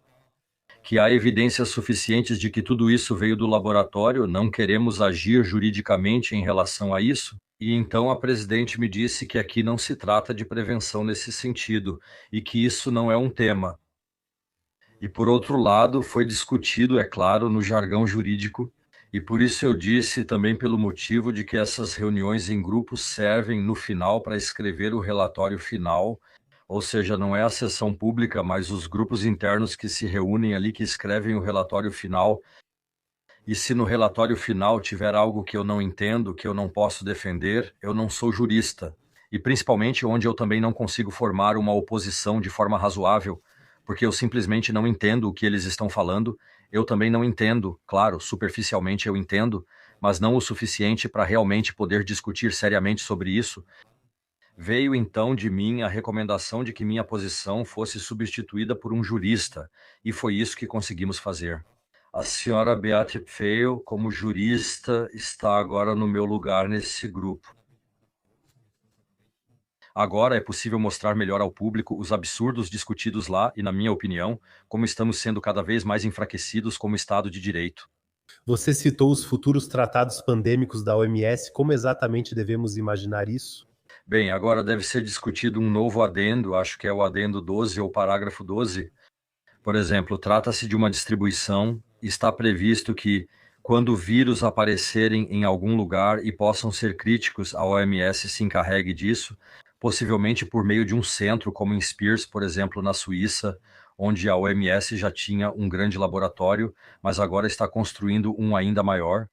que há evidências suficientes de que tudo isso veio do laboratório, não queremos agir juridicamente em relação a isso. E então a presidente me disse que aqui não se trata de prevenção nesse sentido, e que isso não é um tema. E por outro lado, foi discutido, é claro, no jargão jurídico. E por isso eu disse também pelo motivo de que essas reuniões em grupo servem no final para escrever o relatório final, Ou seja, não é a sessão pública, mas os grupos internos que se reúnem ali, que escrevem o relatório final. E se no relatório final tiver algo que eu não entendo, que eu não posso defender, eu não sou jurista. E principalmente onde eu também não consigo formar uma oposição de forma razoável, porque eu simplesmente não entendo o que eles estão falando, eu também não entendo, claro, superficialmente eu entendo, mas não o suficiente para realmente poder discutir seriamente sobre isso. Veio então de mim a recomendação de que minha posição fosse substituída por um jurista, e foi isso que conseguimos fazer. A senhora Beate Feio, como jurista, está agora no meu lugar nesse grupo. Agora é possível mostrar melhor ao público os absurdos discutidos lá e, na minha opinião, como estamos sendo cada vez mais enfraquecidos como Estado de Direito. Você citou os futuros tratados pandêmicos da OMS. Como exatamente devemos imaginar isso? Bem, agora deve ser discutido um novo adendo, acho que é o adendo 12 ou parágrafo 12. Por exemplo, trata-se de uma distribuição, está previsto que, quando vírus aparecerem em algum lugar e possam ser críticos, a OMS se encarregue disso, possivelmente por meio de um centro, como em Spiers, por exemplo, na Suíça, onde a OMS já tinha um grande laboratório, mas agora está construindo um ainda maior.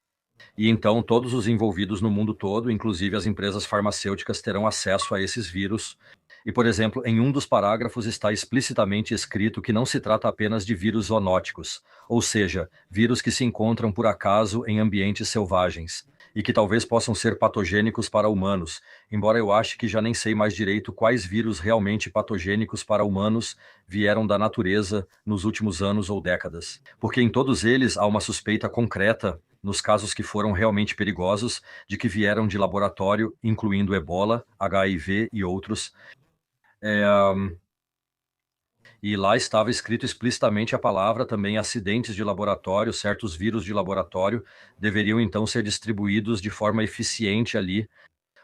E então todos os envolvidos no mundo todo, inclusive as empresas farmacêuticas, terão acesso a esses vírus. E, por exemplo, em um dos parágrafos está explicitamente escrito que não se trata apenas de vírus zoonóticos, ou seja, vírus que se encontram por acaso em ambientes selvagens, e que talvez possam ser patogênicos para humanos, embora eu ache que já nem sei mais direito quais vírus realmente patogênicos para humanos vieram da natureza nos últimos anos ou décadas. Porque em todos eles há uma suspeita concreta, nos casos que foram realmente perigosos, de que vieram de laboratório, incluindo Ebola, HIV e outros. E lá estava escrito explicitamente a palavra também acidentes de laboratório, certos vírus de laboratório deveriam então ser distribuídos de forma eficiente ali,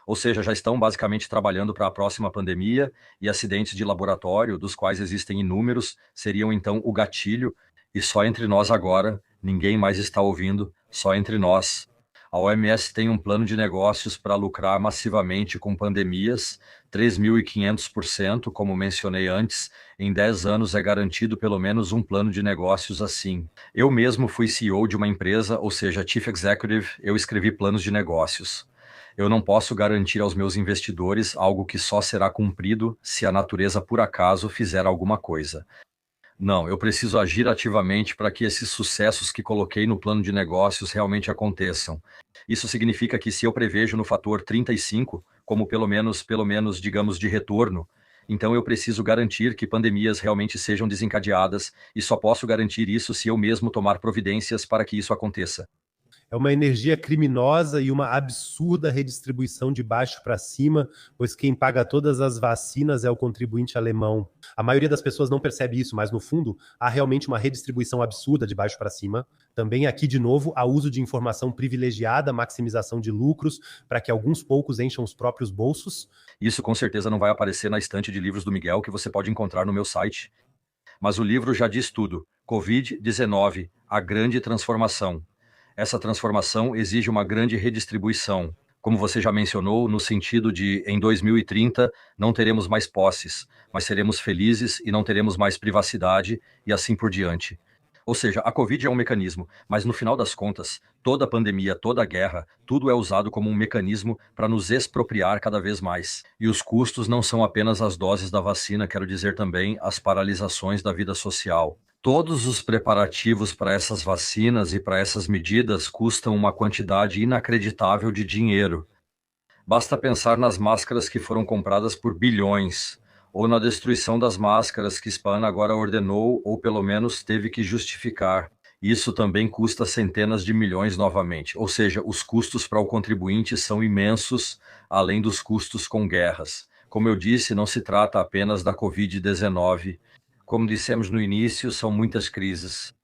ou seja, já estão basicamente trabalhando para a próxima pandemia, e acidentes de laboratório, dos quais existem inúmeros, seriam então o gatilho, e só entre nós agora, ninguém mais está ouvindo, só entre nós. A OMS tem um plano de negócios para lucrar massivamente com pandemias, 3.500%, como mencionei antes, em 10 anos é garantido pelo menos um plano de negócios assim. Eu mesmo fui CEO de uma empresa, ou seja, Chief Executive, eu escrevi planos de negócios. Eu não posso garantir aos meus investidores algo que só será cumprido se a natureza por acaso fizer alguma coisa. Não, eu preciso agir ativamente para que esses sucessos que coloquei no plano de negócios realmente aconteçam. Isso significa que se eu prevejo no fator 35, como pelo menos, digamos, de retorno, então eu preciso garantir que pandemias realmente sejam desencadeadas, e só posso garantir isso se eu mesmo tomar providências para que isso aconteça. É uma energia criminosa e uma absurda redistribuição de baixo para cima, pois quem paga todas as vacinas é o contribuinte alemão. A maioria das pessoas não percebe isso, mas no fundo há realmente uma redistribuição absurda de baixo para cima. Também aqui, de novo, há uso de informação privilegiada, maximização de lucros, para que alguns poucos encham os próprios bolsos. Isso com certeza não vai aparecer na estante de livros do Miguel que você pode encontrar no meu site. Mas o livro já diz tudo. Covid-19, a grande transformação. Essa transformação exige uma grande redistribuição, como você já mencionou, no sentido de, em 2030, não teremos mais posses, mas seremos felizes e não teremos mais privacidade, e assim por diante. Ou seja, a Covid é um mecanismo, mas no final das contas, toda pandemia, toda guerra, tudo é usado como um mecanismo para nos expropriar cada vez mais. E os custos não são apenas as doses da vacina, quero dizer também as paralisações da vida social. Todos os preparativos para essas vacinas e para essas medidas custam uma quantidade inacreditável de dinheiro. Basta pensar nas máscaras que foram compradas por bilhões, ou na destruição das máscaras que Spahn agora ordenou, ou pelo menos teve que justificar. Isso também custa centenas de milhões novamente, ou seja, os custos para o contribuinte são imensos, além dos custos com guerras. Como eu disse, não se trata apenas da Covid-19. Como dissemos no início, são muitas crises.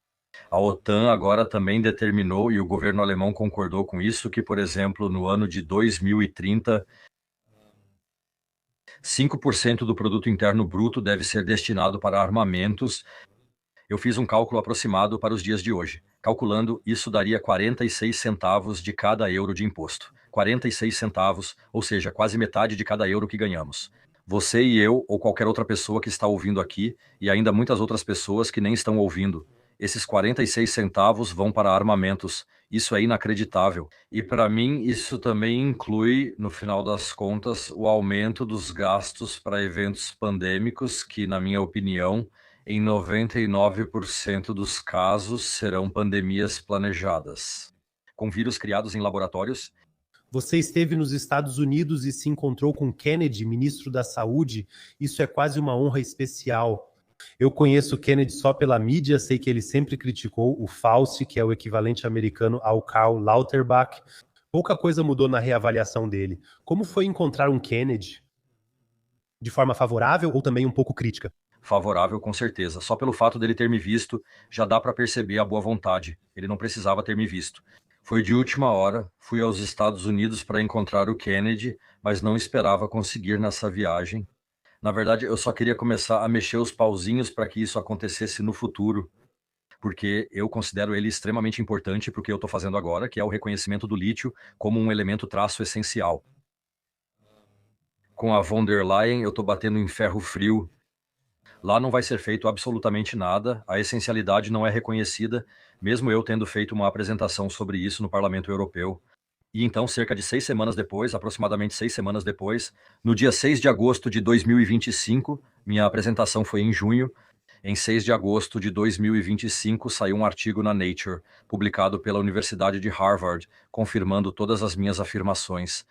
A OTAN agora também determinou, e o governo alemão concordou com isso, que, por exemplo, no ano de 2030, 5% do produto interno bruto deve ser destinado para armamentos. Eu fiz um cálculo aproximado para os dias de hoje. Calculando, isso daria 46 centavos de cada euro de imposto. 46 centavos, ou seja, quase metade de cada euro que ganhamos. Você e eu, ou qualquer outra pessoa que está ouvindo aqui, e ainda muitas outras pessoas que nem estão ouvindo. Esses 46 centavos vão para armamentos. Isso é inacreditável. E para mim, isso também inclui, no final das contas, o aumento dos gastos para eventos pandêmicos, que, na minha opinião, em 99% dos casos serão pandemias planejadas. Com vírus criados em laboratórios. Você esteve nos Estados Unidos e se encontrou com Kennedy, ministro da Saúde. Isso é quase uma honra especial. Eu conheço Kennedy só pela mídia, sei que ele sempre criticou o Fauci, que é o equivalente americano ao Karl Lauterbach. Pouca coisa mudou na reavaliação dele. Como foi encontrar um Kennedy? De forma favorável ou também um pouco crítica? Favorável, com certeza. Só pelo fato dele ter me visto, já dá para perceber a boa vontade. Ele não precisava ter me visto. Foi de última hora, fui aos Estados Unidos para encontrar o Kennedy, mas não esperava conseguir nessa viagem. Na verdade, eu só queria começar a mexer os pauzinhos para que isso acontecesse no futuro, porque eu considero ele extremamente importante para o que eu estou fazendo agora, que é o reconhecimento do lítio como um elemento traço essencial. Com a von der Leyen, eu estou batendo em ferro frio. Lá não vai ser feito absolutamente nada, a essencialidade não é reconhecida, mesmo eu tendo feito uma apresentação sobre isso no Parlamento Europeu. E então, cerca de 6 semanas depois, aproximadamente 6 semanas depois, no dia 6 de agosto de 2025, minha apresentação foi em junho, em 6 de agosto de 2025 saiu um artigo na Nature, publicado pela Universidade de Harvard, confirmando todas as minhas afirmações,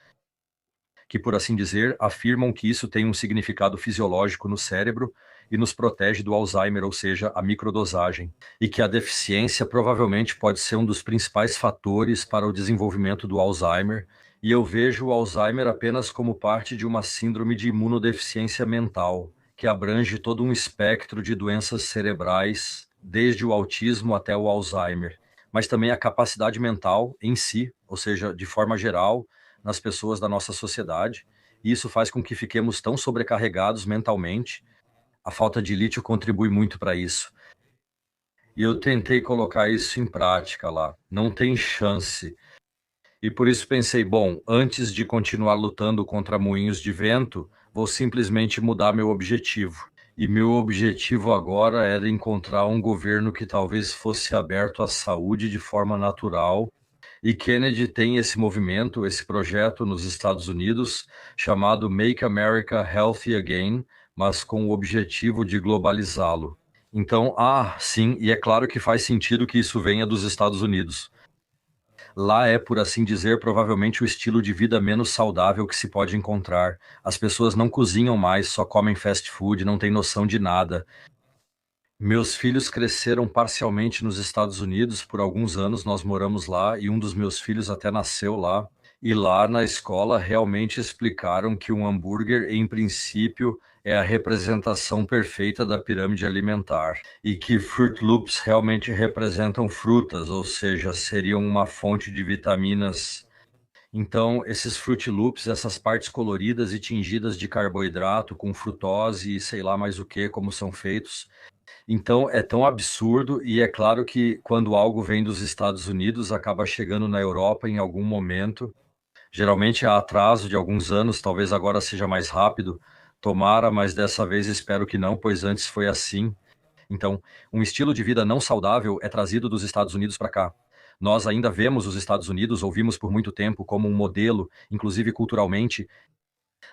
que, por assim dizer, afirmam que isso tem um significado fisiológico no cérebro e nos protege do Alzheimer, ou seja, a microdosagem, e que a deficiência provavelmente pode ser um dos principais fatores para o desenvolvimento do Alzheimer, e eu vejo o Alzheimer apenas como parte de uma síndrome de imunodeficiência mental, que abrange todo um espectro de doenças cerebrais, desde o autismo até o Alzheimer, mas também a capacidade mental em si, ou seja, de forma geral, nas pessoas da nossa sociedade, e isso faz com que fiquemos tão sobrecarregados mentalmente. A falta de lítio contribui muito para isso. E eu tentei colocar isso em prática lá. Não tem chance. E por isso pensei, bom, antes de continuar lutando contra moinhos de vento, vou simplesmente mudar meu objetivo. E meu objetivo agora era encontrar um governo que talvez fosse aberto à saúde de forma natural. E Kennedy tem esse movimento, esse projeto nos Estados Unidos, chamado Make America Healthy Again, mas com o objetivo de globalizá-lo. Então, sim, e é claro que faz sentido que isso venha dos Estados Unidos. Lá é, por assim dizer, provavelmente o estilo de vida menos saudável que se pode encontrar. As pessoas não cozinham mais, só comem fast food, não têm noção de nada. Meus filhos cresceram parcialmente nos Estados Unidos, por alguns anos nós moramos lá e um dos meus filhos até nasceu lá. E lá na escola realmente explicaram que um hambúrguer, em princípio, é a representação perfeita da pirâmide alimentar e que Fruit Loops realmente representam frutas, ou seja, seriam uma fonte de vitaminas. Então, esses Fruit Loops, essas partes coloridas e tingidas de carboidrato com frutose e sei lá mais o que, como são feitos. Então, é tão absurdo, e é claro que quando algo vem dos Estados Unidos, acaba chegando na Europa em algum momento. Geralmente há atraso de alguns anos, talvez agora seja mais rápido. Tomara, mas dessa vez espero que não, pois antes foi assim. Então, um estilo de vida não saudável é trazido dos Estados Unidos para cá. Nós ainda vemos os Estados Unidos, ouvimos por muito tempo como um modelo, inclusive culturalmente,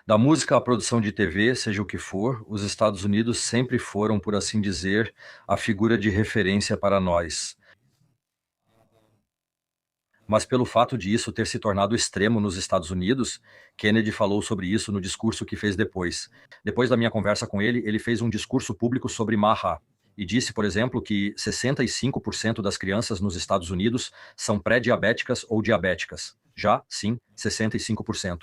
da música à produção de TV, seja o que for, os Estados Unidos sempre foram, por assim dizer, a figura de referência para nós. Mas pelo fato de isso ter se tornado extremo nos Estados Unidos, Kennedy falou sobre isso no discurso que fez depois. Depois da minha conversa com ele, ele fez um discurso público sobre Maha e disse, por exemplo, que 65% das crianças nos Estados Unidos são pré-diabéticas ou diabéticas. Já, sim, 65%.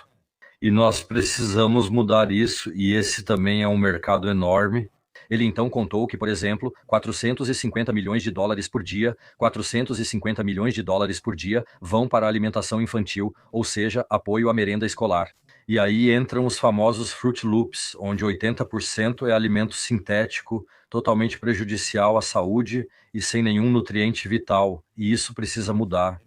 E nós precisamos mudar isso, e esse também é um mercado enorme. Ele então contou que, por exemplo, 450 milhões de dólares por dia, 450 milhões de dólares por dia vão para a alimentação infantil, ou seja, apoio à merenda escolar. E aí entram os famosos Fruit Loops, onde 80% é alimento sintético, totalmente prejudicial à saúde e sem nenhum nutriente vital, e isso precisa mudar.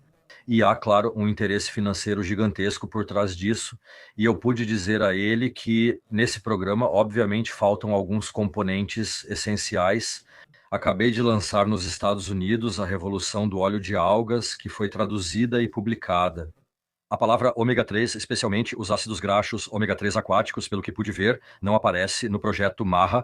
E há, claro, um interesse financeiro gigantesco por trás disso. E eu pude dizer a ele que nesse programa, obviamente, faltam alguns componentes essenciais. Acabei de lançar nos Estados Unidos a Revolução do Óleo de Algas, que foi traduzida e publicada. A palavra ômega 3, especialmente os ácidos graxos ômega 3 aquáticos, pelo que pude ver, não aparece no projeto Marra.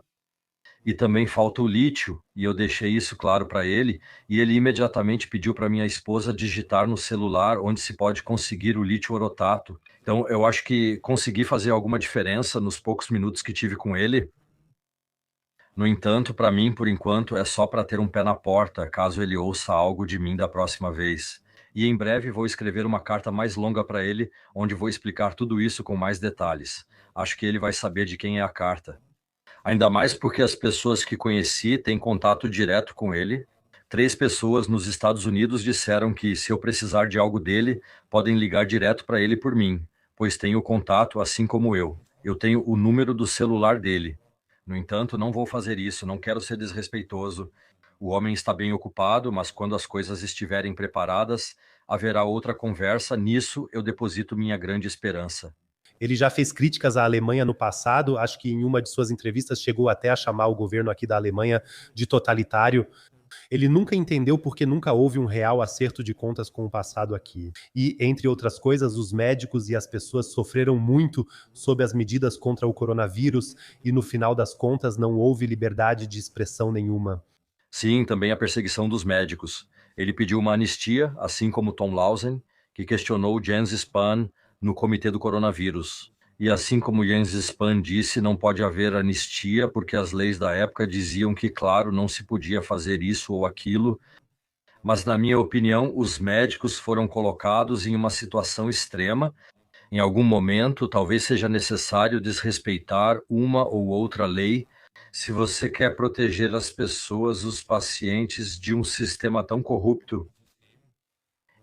E também falta o lítio, e eu deixei isso claro para ele, e ele imediatamente pediu para minha esposa digitar no celular onde se pode conseguir o lítio orotato. Então, eu acho que consegui fazer alguma diferença nos poucos minutos que tive com ele. No entanto, para mim, por enquanto, é só para ter um pé na porta, caso ele ouça algo de mim da próxima vez. E em breve vou escrever uma carta mais longa para ele, onde vou explicar tudo isso com mais detalhes. Acho que ele vai saber de quem é a carta. Ainda mais porque as pessoas que conheci têm contato direto com ele. 3 pessoas nos Estados Unidos disseram que, se eu precisar de algo dele, podem ligar direto para ele por mim, pois tenho contato assim como eu. Eu tenho o número do celular dele. No entanto, não vou fazer isso, não quero ser desrespeitoso. O homem está bem ocupado, mas quando as coisas estiverem preparadas, haverá outra conversa. Nisso eu deposito minha grande esperança. Ele já fez críticas à Alemanha no passado, acho que em uma de suas entrevistas chegou até a chamar o governo aqui da Alemanha de totalitário. Ele nunca entendeu porque nunca houve um real acerto de contas com o passado aqui. E, entre outras coisas, os médicos e as pessoas sofreram muito sob as medidas contra o coronavírus e, no final das contas, não houve liberdade de expressão nenhuma. Sim, também a perseguição dos médicos. Ele pediu uma anistia, assim como Tom Lausen, que questionou Jens Spahn no Comitê do Coronavírus. E assim como Jens Spahn disse, não pode haver anistia porque as leis da época diziam que, claro, não se podia fazer isso ou aquilo. Mas, na minha opinião, os médicos foram colocados em uma situação extrema. Em algum momento, talvez seja necessário desrespeitar uma ou outra lei se você quer proteger as pessoas, os pacientes, de um sistema tão corrupto.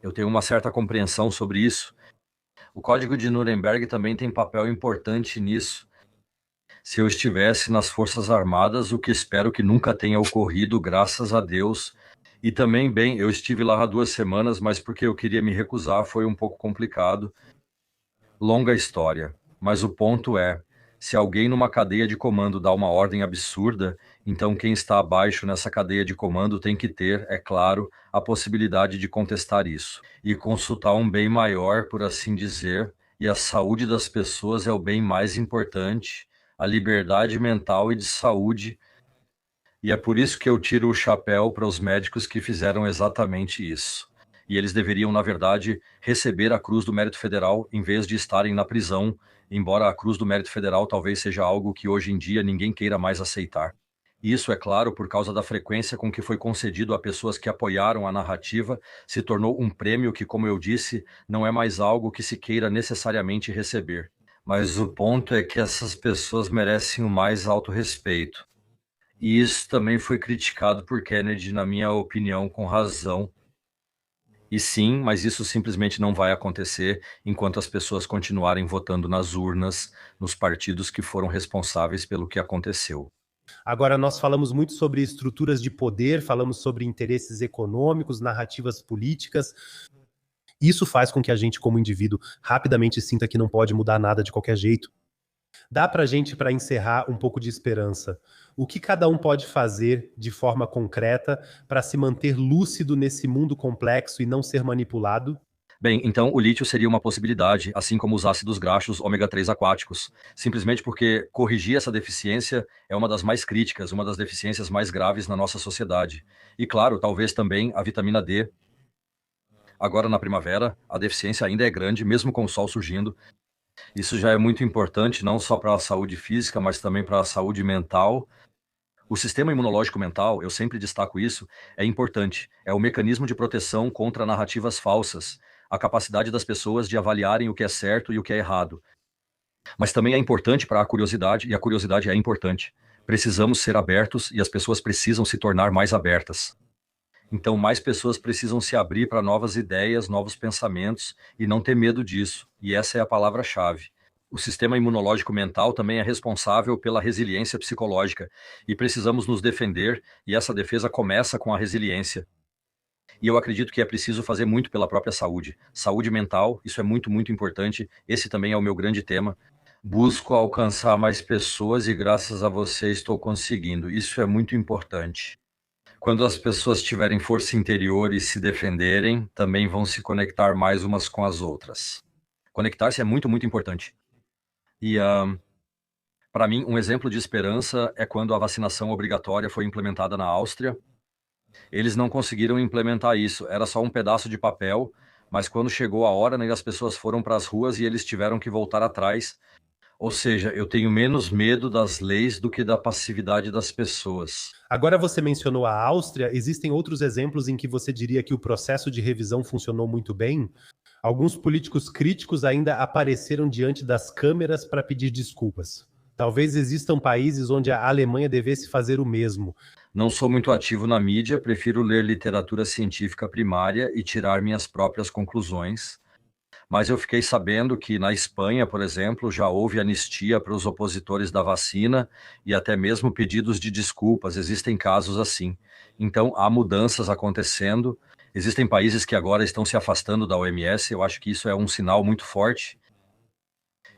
Eu tenho uma certa compreensão sobre isso. O Código de Nuremberg também tem papel importante nisso. Se eu estivesse nas Forças Armadas, o que espero que nunca tenha ocorrido, graças a Deus. E também, bem, eu estive lá há 2 semanas, mas porque eu queria me recusar, foi um pouco complicado. Longa história. Mas o ponto é, se alguém numa cadeia de comando dá uma ordem absurda, então quem está abaixo nessa cadeia de comando tem que ter, é claro, a possibilidade de contestar isso e consultar um bem maior, por assim dizer, e a saúde das pessoas é o bem mais importante, a liberdade mental e de saúde. E é por isso que eu tiro o chapéu para os médicos que fizeram exatamente isso. E eles deveriam, na verdade, receber a Cruz do Mérito Federal em vez de estarem na prisão, embora a Cruz do Mérito Federal talvez seja algo que hoje em dia ninguém queira mais aceitar. Isso, é claro, por causa da frequência com que foi concedido a pessoas que apoiaram a narrativa, se tornou um prêmio que, como eu disse, não é mais algo que se queira necessariamente receber. Mas o ponto é que essas pessoas merecem o mais alto respeito. E isso também foi criticado por Kennedy, na minha opinião, com razão. E sim, mas isso simplesmente não vai acontecer enquanto as pessoas continuarem votando nas urnas, nos partidos que foram responsáveis pelo que aconteceu. Agora, nós falamos muito sobre estruturas de poder, falamos sobre interesses econômicos, narrativas políticas. Isso faz com que a gente, como indivíduo, rapidamente sinta que não pode mudar nada de qualquer jeito. Dá pra gente, para encerrar, um pouco de esperança. O que cada um pode fazer de forma concreta para se manter lúcido nesse mundo complexo e não ser manipulado? Bem, então o lítio seria uma possibilidade, assim como os ácidos graxos ômega 3 aquáticos, simplesmente porque corrigir essa deficiência é uma das mais críticas, uma das deficiências mais graves na nossa sociedade. E claro, talvez também a vitamina D. Agora na primavera, a deficiência ainda é grande, mesmo com o sol surgindo. Isso já é muito importante, não só para a saúde física, mas também para a saúde mental. O sistema imunológico mental, eu sempre destaco isso, é importante. É o mecanismo de proteção contra narrativas falsas, a capacidade das pessoas de avaliarem o que é certo e o que é errado. Mas também é importante para a curiosidade, e a curiosidade é importante. Precisamos ser abertos e as pessoas precisam se tornar mais abertas. Então, mais pessoas precisam se abrir para novas ideias, novos pensamentos e não ter medo disso. E essa é a palavra-chave. O sistema imunológico mental também é responsável pela resiliência psicológica e precisamos nos defender, e essa defesa começa com a resiliência. E eu acredito que é preciso fazer muito pela própria saúde. Saúde mental, isso é muito, muito importante. Esse também é o meu grande tema. Busco alcançar mais pessoas e graças a você estou conseguindo. Isso é muito importante. Quando as pessoas tiverem força interior e se defenderem, também vão se conectar mais umas com as outras. Conectar-se é muito, muito importante. E para mim, um exemplo de esperança é quando a vacinação obrigatória foi implementada na Áustria. Eles não conseguiram implementar isso, era só um pedaço de papel, mas quando chegou a hora, né, as pessoas foram para as ruas e eles tiveram que voltar atrás. Ou seja, eu tenho menos medo das leis do que da passividade das pessoas. Agora você mencionou a Áustria, existem outros exemplos em que você diria que o processo de revisão funcionou muito bem? Alguns políticos críticos ainda apareceram diante das câmeras para pedir desculpas. Talvez existam países onde a Alemanha devesse fazer o mesmo. Não sou muito ativo na mídia, prefiro ler literatura científica primária e tirar minhas próprias conclusões. Mas eu fiquei sabendo que na Espanha, por exemplo, já houve anistia para os opositores da vacina e até mesmo pedidos de desculpas. Existem casos assim. Então, há mudanças acontecendo. Existem países que agora estão se afastando da OMS. Eu acho que isso é um sinal muito forte.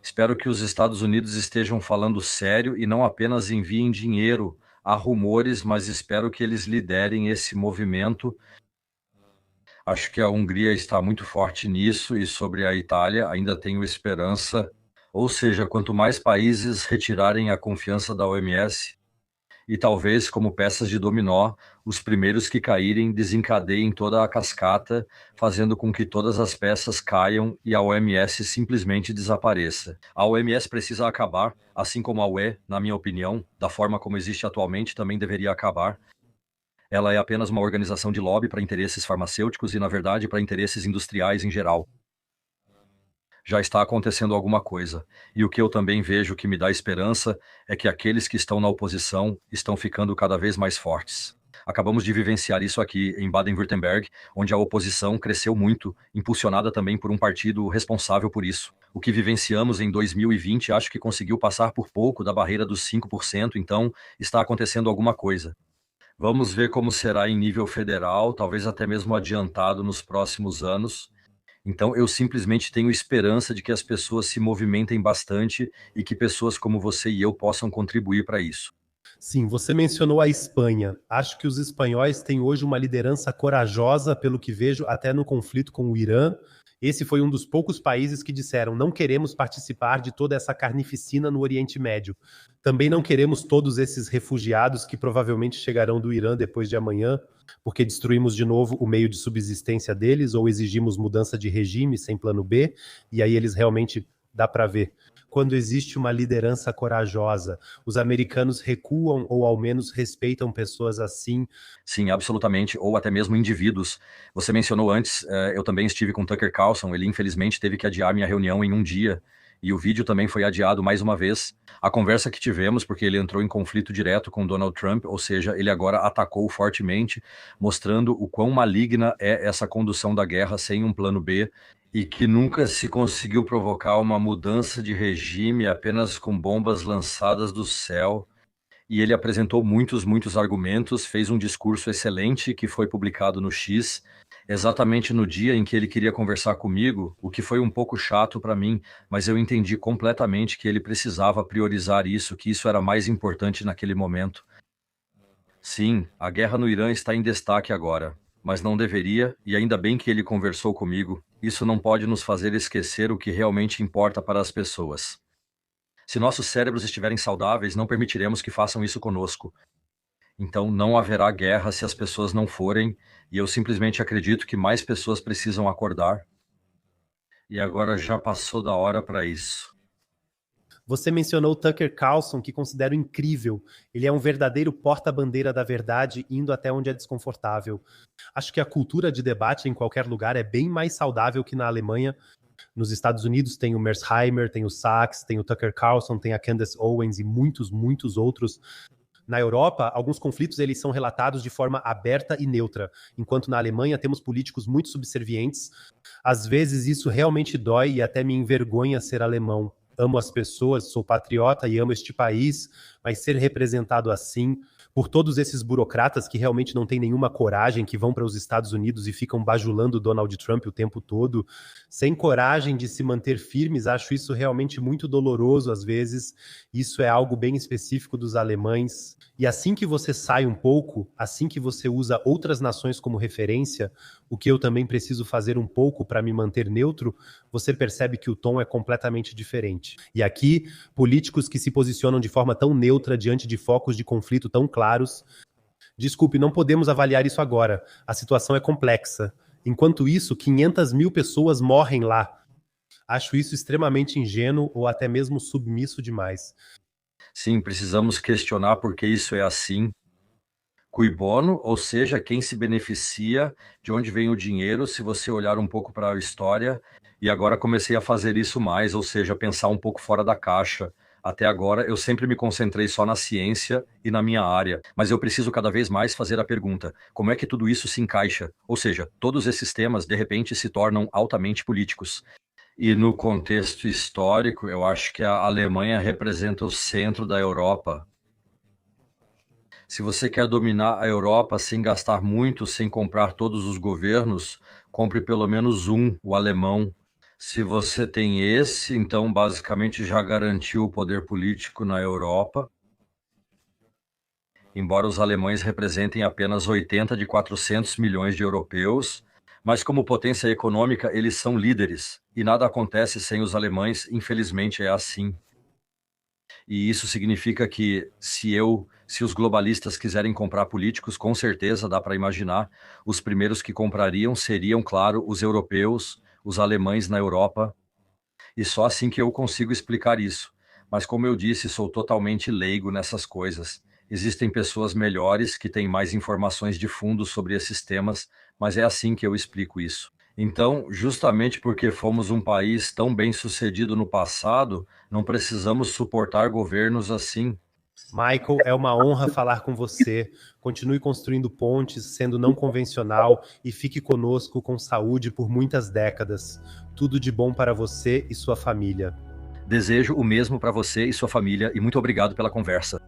Espero que os Estados Unidos estejam falando sério e não apenas enviem dinheiro. Há rumores, mas espero que eles liderem esse movimento. Acho que a Hungria está muito forte nisso e sobre a Itália ainda tenho esperança. Ou seja, quanto mais países retirarem a confiança da OMS, e talvez, como peças de dominó, os primeiros que caírem desencadeiem toda a cascata, fazendo com que todas as peças caiam e a OMS simplesmente desapareça. A OMS precisa acabar, assim como a UE, na minha opinião, da forma como existe atualmente, também deveria acabar. Ela é apenas uma organização de lobby para interesses farmacêuticos e, na verdade, para interesses industriais em geral. Já está acontecendo alguma coisa. E o que eu também vejo que me dá esperança é que aqueles que estão na oposição estão ficando cada vez mais fortes. Acabamos de vivenciar isso aqui em Baden-Württemberg, onde a oposição cresceu muito, impulsionada também por um partido responsável por isso. O que vivenciamos em 2020 acho que conseguiu passar por pouco da barreira dos 5%, então está acontecendo alguma coisa. Vamos ver como será em nível federal, talvez até mesmo adiantado nos próximos anos. Então, eu simplesmente tenho esperança de que as pessoas se movimentem bastante e que pessoas como você e eu possam contribuir para isso. Sim, você mencionou a Espanha. Acho que os espanhóis têm hoje uma liderança corajosa, pelo que vejo, até no conflito com o Irã. Esse foi um dos poucos países que disseram: não queremos participar de toda essa carnificina no Oriente Médio. Também não queremos todos esses refugiados que provavelmente chegarão do Irã depois de amanhã, porque destruímos de novo o meio de subsistência deles ou exigimos mudança de regime sem plano B, e aí eles realmente dá para ver. Quando existe uma liderança corajosa, os americanos recuam ou ao menos respeitam pessoas assim. Sim, absolutamente, ou até mesmo indivíduos. Você mencionou antes, eu também estive com Tucker Carlson, ele infelizmente teve que adiar minha reunião em um dia, e o vídeo também foi adiado mais uma vez. A conversa que tivemos, porque ele entrou em conflito direto com Donald Trump, ou seja, ele agora atacou fortemente, mostrando o quão maligna é essa condução da guerra sem um plano B, e que nunca se conseguiu provocar uma mudança de regime apenas com bombas lançadas do céu. E ele apresentou muitos, muitos argumentos, fez um discurso excelente que foi publicado no X, exatamente no dia em que ele queria conversar comigo, o que foi um pouco chato para mim, mas eu entendi completamente que ele precisava priorizar isso, que isso era mais importante naquele momento. Sim, a guerra no Irã está em destaque agora, mas não deveria, e ainda bem que ele conversou comigo. Isso não pode nos fazer esquecer o que realmente importa para as pessoas. Se nossos cérebros estiverem saudáveis, não permitiremos que façam isso conosco. Então não haverá guerra se as pessoas não forem, e eu simplesmente acredito que mais pessoas precisam acordar. E agora já passou da hora para isso. Você mencionou Tucker Carlson, que considero incrível. Ele é um verdadeiro porta-bandeira da verdade, indo até onde é desconfortável. Acho que a cultura de debate em qualquer lugar é bem mais saudável que na Alemanha. Nos Estados Unidos tem o Mearsheimer, tem o Sachs, tem o Tucker Carlson, tem a Candace Owens e muitos, muitos outros. Na Europa, alguns conflitos eles são relatados de forma aberta e neutra, enquanto na Alemanha temos políticos muito subservientes. Às vezes isso realmente dói e até me envergonha ser alemão. Amo as pessoas, sou patriota e amo este país, mas ser representado assim por todos esses burocratas que realmente não têm nenhuma coragem, que vão para os Estados Unidos e ficam bajulando Donald Trump o tempo todo, sem coragem de se manter firmes, acho isso realmente muito doloroso às vezes. Isso é algo bem específico dos alemães. E assim que você sai um pouco, assim que você usa outras nações como referência, o que eu também preciso fazer um pouco para me manter neutro, você percebe que o tom é completamente diferente. E aqui, políticos que se posicionam de forma tão neutra diante de focos de conflito tão claros. Desculpe, não podemos avaliar isso agora. A situação é complexa. Enquanto isso, 500 mil pessoas morrem lá. Acho isso extremamente ingênuo ou até mesmo submisso demais. Sim, precisamos questionar por que isso é assim. Cui bono, ou seja, quem se beneficia, de onde vem o dinheiro, se você olhar um pouco para a história, e agora comecei a fazer isso mais, ou seja, pensar um pouco fora da caixa. Até agora eu sempre me concentrei só na ciência e na minha área, mas eu preciso cada vez mais fazer a pergunta: como é que tudo isso se encaixa? Ou seja, todos esses temas de repente se tornam altamente políticos. E no contexto histórico, eu acho que a Alemanha representa o centro da Europa. Se você quer dominar a Europa sem gastar muito, sem comprar todos os governos, compre pelo menos um, o alemão. Se você tem esse, então basicamente já garantiu o poder político na Europa. Embora os alemães representem apenas 80 de 400 milhões de europeus, mas como potência econômica eles são líderes, e nada acontece sem os alemães, infelizmente é assim. E isso significa que se os globalistas quiserem comprar políticos, com certeza dá para imaginar, os primeiros que comprariam seriam, claro, os europeus, os alemães na Europa, e só assim que eu consigo explicar isso. Mas como eu disse, sou totalmente leigo nessas coisas. Existem pessoas melhores que têm mais informações de fundo sobre esses temas, mas é assim que eu explico isso. Então, justamente porque fomos um país tão bem-sucedido no passado, não precisamos suportar governos assim. Michael, é uma honra falar com você. Continue construindo pontes, sendo não convencional e fique conosco com saúde por muitas décadas. Tudo de bom para você e sua família. Desejo o mesmo para você e sua família e muito obrigado pela conversa.